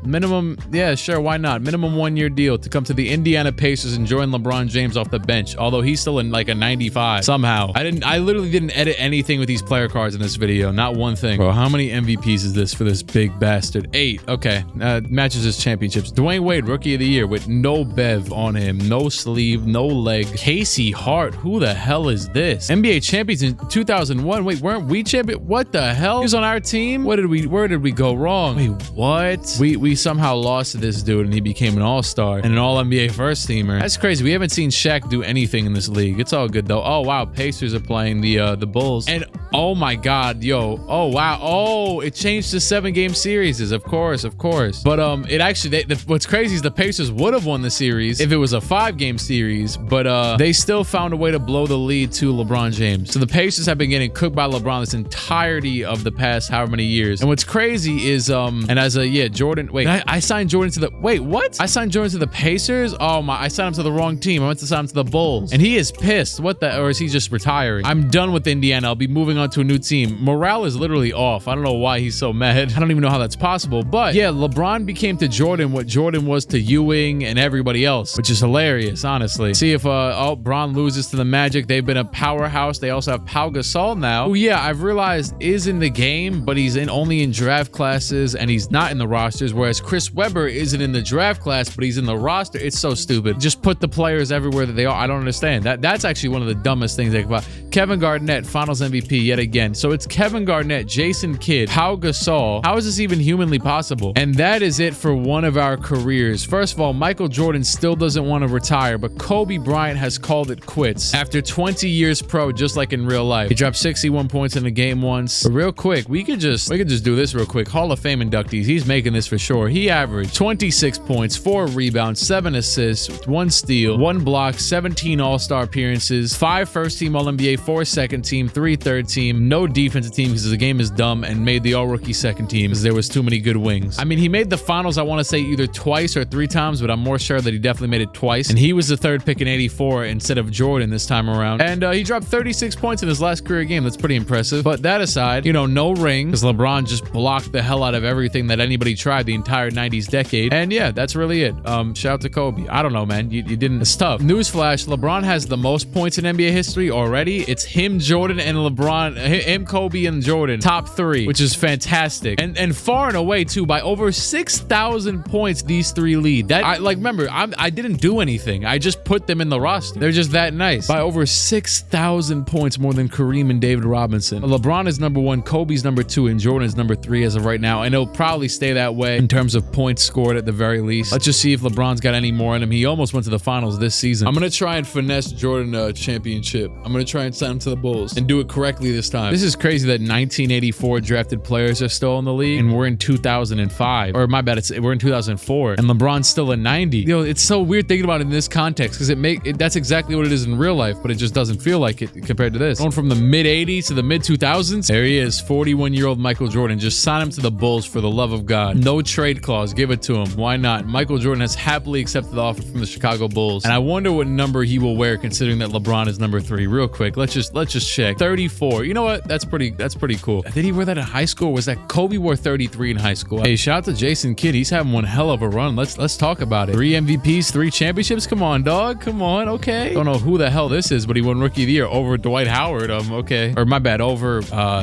Speaker 1: Yeah, sure, why not? Minimum 1-year deal to come to the Indiana Pacers and join LeBron James off the bench, although he's still a like a 95 somehow. I literally didn't edit anything with these player cards in this video. Not one thing. Bro, how many MVPs is this for this big bastard? 8. Okay. Matches his championships. Dwayne Wade, Rookie of the Year with no bev on him. No sleeve, no leg. Casey Hart. Who the hell is this? NBA champions in 2001. Wait, weren't we champion? What the hell? He was on our team? Where did we go wrong? Wait, what? We somehow lost to this dude and he became an all-star and an all-NBA first teamer. That's crazy. We haven't seen Shaq do anything in this league. It's all good though. Oh wow, Pacers are playing the Bulls. And oh my god, yo. Oh wow. Oh, it changed to 7-game series. Of course. But it actually what's crazy is the Pacers would have won the series if it was a 5-game series, but they still found a way to blow the lead to LeBron James. So the Pacers have been getting cooked by LeBron this entirety of the past however many years. And what's crazy is and as a Jordan, wait, I signed Jordan to the what? I signed Jordan to the Pacers? Oh my, I signed him to the wrong team. I meant to sign him to the Bulls. And he is pissed. What the, or is he just retiring? I'm done with Indiana. I'll be moving on to a new team. Morale is literally off. I don't know why he's so mad. I don't even know how that's possible. But yeah, LeBron became to Jordan what Jordan was to Ewing and everybody else, which is hilarious, honestly. See if Bron loses to the Magic. They've been a powerhouse. They also have Pau Gasol now, who yeah, I've realized is in the game, but he's only in draft classes and he's not in the rosters, whereas Chris Webber isn't in the draft class, but he's in the roster. It's so stupid. Just put the players everywhere that they are. I don't understand. That's actually one of the dumbest things they can buy. Kevin Garnett, Finals MVP yet again. So it's Kevin Garnett, Jason Kidd, Pau Gasol. How is this even humanly possible? And that is it for one of our careers. First of all, Michael Jordan still doesn't want to retire, but Kobe Bryant has called it quits after 20 years pro, just like in real life. He dropped 61 points in a game once. But real quick, we could just do this real quick. Hall of Fame inductees. He's making this for sure. He averaged 26 points, 4 rebounds, 7 assists, 1 steal, 1 block, 17 All-Star appearances, 5 first-team All-NBA, 4 second-team, 3 third-team, no defensive team because the game is dumb, and made the All-Rookie second team because there was too many good wings. I mean, he made the finals, I want to say either twice or 3 times, but I'm more sure that he definitely made it twice. And he was the 3rd pick in '84 instead of Jordan this time around. And he dropped 36 points in his last career game. That's pretty impressive. But that aside, you know, no ring because LeBron just blocked the hell out of everything that anybody tried the entire 90s decade. And yeah, that's really it. Shout out to Kobe. I don't know, man. You didn't. It's tough. Newsflash, LeBron has the most points in NBA history already. It's him, Jordan, and LeBron. Him, Kobe, and Jordan. Top 3, which is fantastic. And far and away, too, by over 6,000 points, these 3 lead. That, remember, I didn't do anything. I just put them in the roster. They're just that nice. By over 6,000 points more than Kareem and David Robinson. LeBron is number 1, Kobe's number 2, and Jordan is number 3 as of right now. And it'll probably stay that way in terms of points scored at the very least. Let's just see if LeBron's got any more in him. He almost went to the finals this season. I'm going to try and finesse Jordan a championship. I'm going to try and sign him to the Bulls and do it correctly this time. This is crazy that 1984 drafted players are still in the league and we're in 2005. Or my bad, we're in 2004 and LeBron's still a 90. You know, it's so weird thinking about it in this context because that's exactly what it is in real life, but it just doesn't feel like it compared to this. Going from the mid 80s to the mid 2000s. There he is, 41-year-old Michael Jordan. Just sign him to the Bulls for the love of God. No trade clause. Give it to him. Why not? Michael Jordan has happily accepted the offer from the Chicago Bulls. And I wonder what number he will wear considering that LeBron is number 3. Real quick. Let's just check. 34. You know what? That's pretty cool. Did he wear that in high school? Or was that Kobe wore 33 in high school? Hey, shout out to Jason Kidd. He's having one hell of a run. Let's talk about it. 3 MVPs, 3 championships. Come on, dog. Come on. Okay. Don't know who the hell this is, but he won Rookie of the Year over Dwight Howard. Okay. Or my bad, over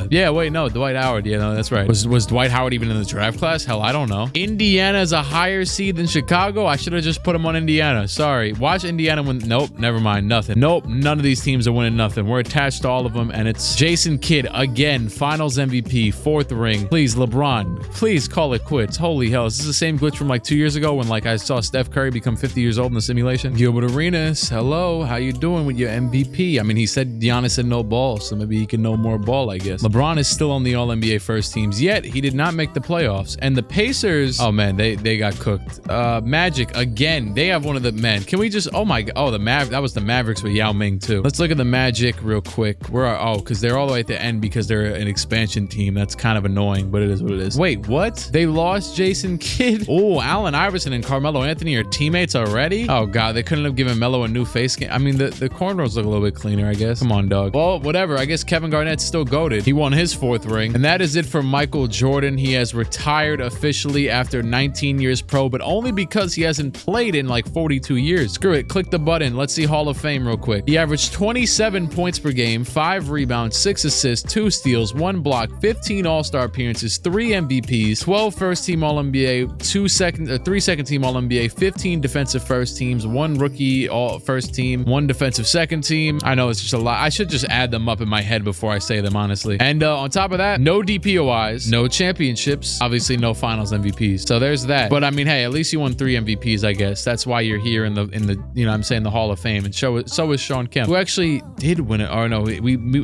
Speaker 1: yeah, wait, no, Dwight Howard. Yeah, no, that's right. Was Dwight Howard even in the draft class? Hell, I don't know. Indiana is a higher seed than Chicago. I should have just put him on Indiana. Sorry. Watch Indiana win. Nope, never mind. Nothing. Nope, none of these teams are winning nothing. We're attached to all of them, and it's Jason Kidd again, Finals MVP, 4th ring. Please, LeBron, please call it quits. Holy hell, is this the same glitch from like 2 years ago when like I saw Steph Curry become 50 years old in the simulation? Gilbert Arenas, hello, how you doing with your MVP? I mean, he said Giannis had no ball, so maybe he can know more ball, I guess. LeBron is still on the All-NBA first teams, yet he did not make the playoffs. And the Pacers, oh man, they got cooked. Magic, again, they have one of the men. Can we just, oh my god, oh, that was the Mavericks with Yao Ming too. Let's look at the Magic real quick. Because they're all the way at the end because they're an expansion team. That's kind of annoying, but it is what it is. Wait, what? They lost Jason Kidd? Oh, Allen Iverson and Carmelo Anthony are teammates already? Oh god, they couldn't have given Melo a new face game. I mean, the cornrows look a little bit cleaner, I guess. Come on, dog. Well, whatever. I guess Kevin Garnett's still goated. He won his 4th ring. And that is it for Michael Jordan. He has retired officially after 19 years pro, but only because he hasn't played in like 42 years. Screw it. Click the button. Let's see Hall of Fame real real quick. He averaged 27 points per game, 5 rebounds, 6 assists, 2 steals, 1 block, 15 All-Star appearances, 3 MVPs, 12 first-team All-NBA, 3 second-team All-NBA, 15 defensive first teams, 1 rookie first team, 1 defensive second team. I know it's just a lot. I should just add them up in my head before I say them, honestly. And on top of that, no DPOIs, no championships, obviously no finals MVPs. So there's that. But I mean, hey, at least you won 3 MVPs, I guess. That's why you're here in the you know what I'm saying, the Hall of Fame. And so is Sean Kemp, who actually did win it. Or no,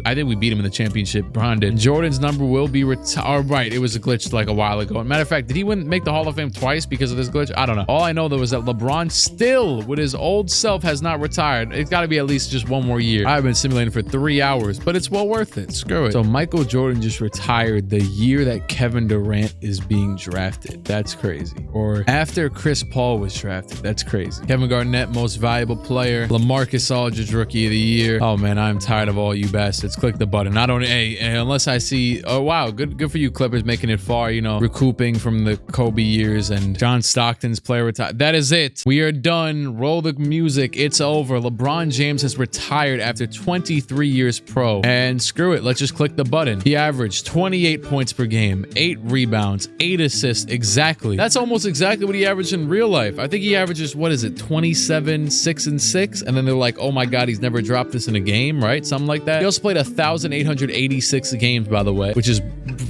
Speaker 1: I think we beat him in the championship. Bron did. Jordan's number will be retired. Oh, right, it was a glitch like a while ago. Matter of fact, did he make the Hall of Fame twice because of this glitch? I don't know. All I know though was that LeBron still, with his old self, has not retired. It's got to be at least just 1 more year. I've been simulating for 3 hours, but it's well worth it. Screw it. So Michael Jordan just retired the year that Kevin Durant is being drafted. That's crazy. Or after Chris Paul was drafted. That's crazy. Kevin Garnett, most valuable player. LaMarcus Aldridge, rookie of the year. Oh man, I'm tired of all you bastards. Click the button. I don't, hey, unless I see, oh wow, good for you Clippers making it far, you know, recouping from the Kobe years and John Stockton's player retired. That is it. We are done. Roll the music. It's over. LeBron James has retired after 23 years pro. And screw it. Let's just click the button. He averaged 28 points per game, 8 rebounds, 8 assists. Exactly. That's almost exactly what he averaged in real life. I think he averages, what is it, 27, 6 and 6? And then they're like, oh my God, he's never dropped this in a game, right? Something like that. He also played 1,886 games, by the way, which is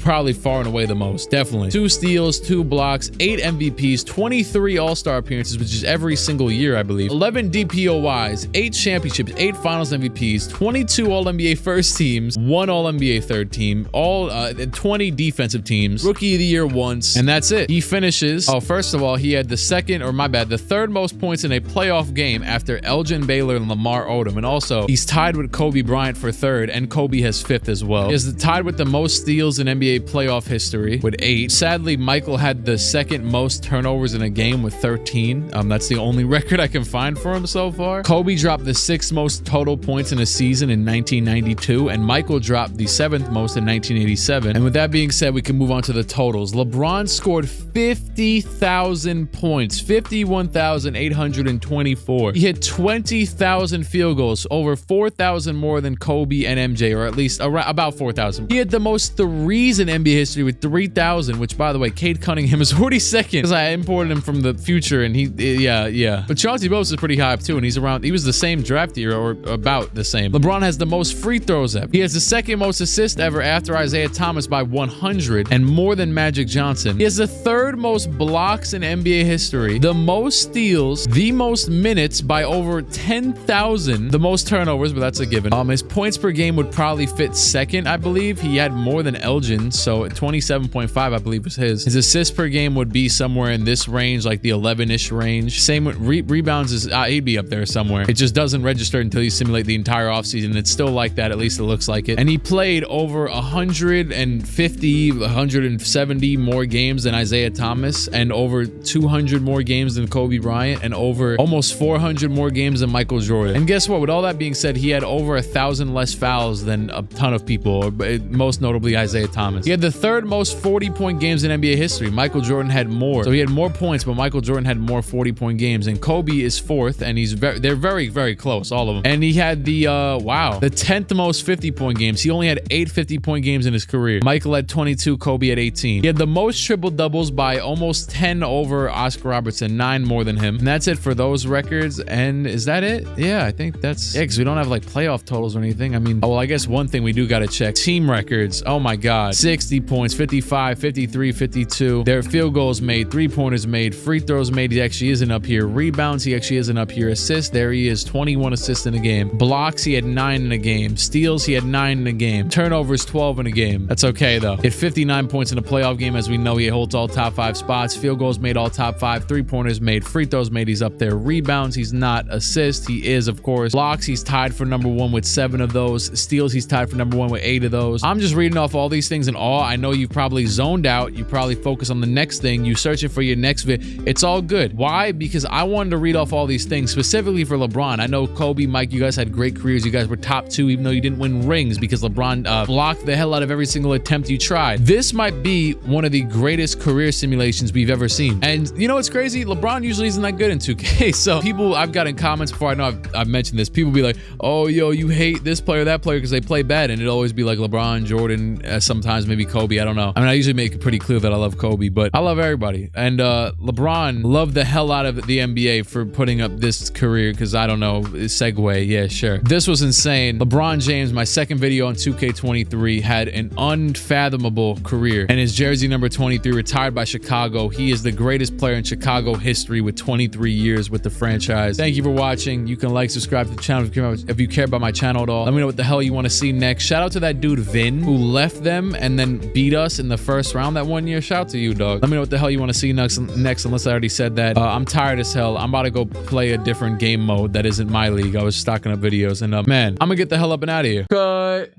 Speaker 1: probably far and away the most. Definitely. 2 steals, 2 blocks, 8 MVPs, 23 All-Star appearances, which is every single year, I believe. 11 DPOYs, 8 championships, 8 finals MVPs, 22 All-NBA first teams, 1 All-NBA third team, 20 defensive teams, rookie of the year once, and that's it. He finishes, oh, first of all, he had the third most points in a playoff game after Elgin Baylor and Lamar Odom. And also, he's tied with Kobe Bryant for 3rd, and Kobe has 5th as well. He is tied with the most steals in NBA playoff history with 8. Sadly, Michael had the 2nd most turnovers in a game with 13. That's the only record I can find for him so far. Kobe dropped the 6th most total points in a season in 1992, and Michael dropped the 7th most in 1987. And with that being said, we can move on to the totals. LeBron scored 50,000 points, 51,824. He hit 20,000 field goals, over 4,000 more than Kobe and MJ, or at least about 4,000. He had the most threes in NBA history with 3,000, which, by the way, Cade Cunningham is 42nd because I imported him from the future, and yeah. But Chauncey Billups is pretty high up too, and he was the same draft year, or about the same. LeBron has the most free throws ever. He has the 2nd most assists ever after Isaiah Thomas by 100, and more than Magic Johnson. He has the 3rd most blocks in NBA history, the most steals, the most minutes by over 10,000, the most turnovers, but that's a given. His points per game would probably fit 2nd, I believe. He had more than Elgin, so 27.5, I believe, was his. His assists per game would be somewhere in this range, like the 11-ish range. Same with rebounds, he'd be up there somewhere. It just doesn't register until you simulate the entire offseason. It's still like that, at least it looks like it. And he played over 150, 170 more games than Isaiah Thomas, and over 200 more games than Kobe Bryant, and over almost 400 more games than Michael Jordan. And guess what? With all that being said, he had over 1,000 less fouls than a ton of people, most notably Isaiah Thomas. He had the 3rd most 40-point games in NBA history. Michael Jordan had more. So he had more points, but Michael Jordan had more 40-point games. And Kobe is 4th, and they're very, very close, all of them. And he had the 10th most 50-point games. He only had 8 50-point games in his career. Michael had 22, Kobe had 18. He had the most triple-doubles by almost 10 over Oscar Robertson, 9 more than him. And that's it for those records. And is that it? Yeah, I think that's it, because we don't have like playoff totals or anything. I mean, I guess one thing we do got to check. Team records. Oh my God. 60 points, 55, 53, 52. Their field goals made, 3-pointers made, free throws made. He actually isn't up here. Rebounds, he actually isn't up here. Assists, there he is, 21 assists in a game. Blocks, he had 9 in a game. Steals, he had 9 in a game. Turnovers, 12 in a game. That's okay though. Hit 59 points in a playoff game. As we know, he holds all top 5 spots. Field goals made, all top 5. 3-pointers made, free throws made, he's up there. Rebounds, he's not. Assists, he is, of course. Blocks, he's tied for number 1 with 7 of those. Steals, he's tied for number 1 with 8 of those. I'm just reading off all these things in awe. I know you've probably zoned out. You probably focus on the next thing. You searching for your next vid. It's all good. Why? Because I wanted to read off all these things specifically for LeBron. I know Kobe, Mike, you guys had great careers. You guys were top 2, even though you didn't win rings, because LeBron blocked the hell out of every single attempt you tried. This might be one of the greatest career simulations we've ever seen. And you know what's crazy? LeBron usually isn't that good in 2K. So people I've gotten comments before. I know I've mentioned this. People be like, oh, yo, you hate this player, that player because they play bad. And it'd always be like LeBron, Jordan, sometimes maybe Kobe. I don't know. I mean, I usually make it pretty clear that I love Kobe, but I love everybody. And LeBron loved the hell out of the NBA for putting up this career because I don't know, segue. Yeah, sure. This was insane. LeBron James, my second video on 2K23, had an unfathomable career. And his jersey number 23 retired by Chicago. He is the greatest player in Chicago history with 23 years with the franchise. Thank you for watching. You can like, subscribe to the channel if you care about my channel at all. Let me know what the hell you want to see next. Shout out to that dude Vin who left them and then beat us in the first round that one year. Shout out to you, dog. Let me know what the hell you want to see next unless I already said that. I'm tired as hell. I'm about to go play a different game mode that isn't my league. I was stocking up videos and man, I'm gonna get the hell up and out of here. Cut.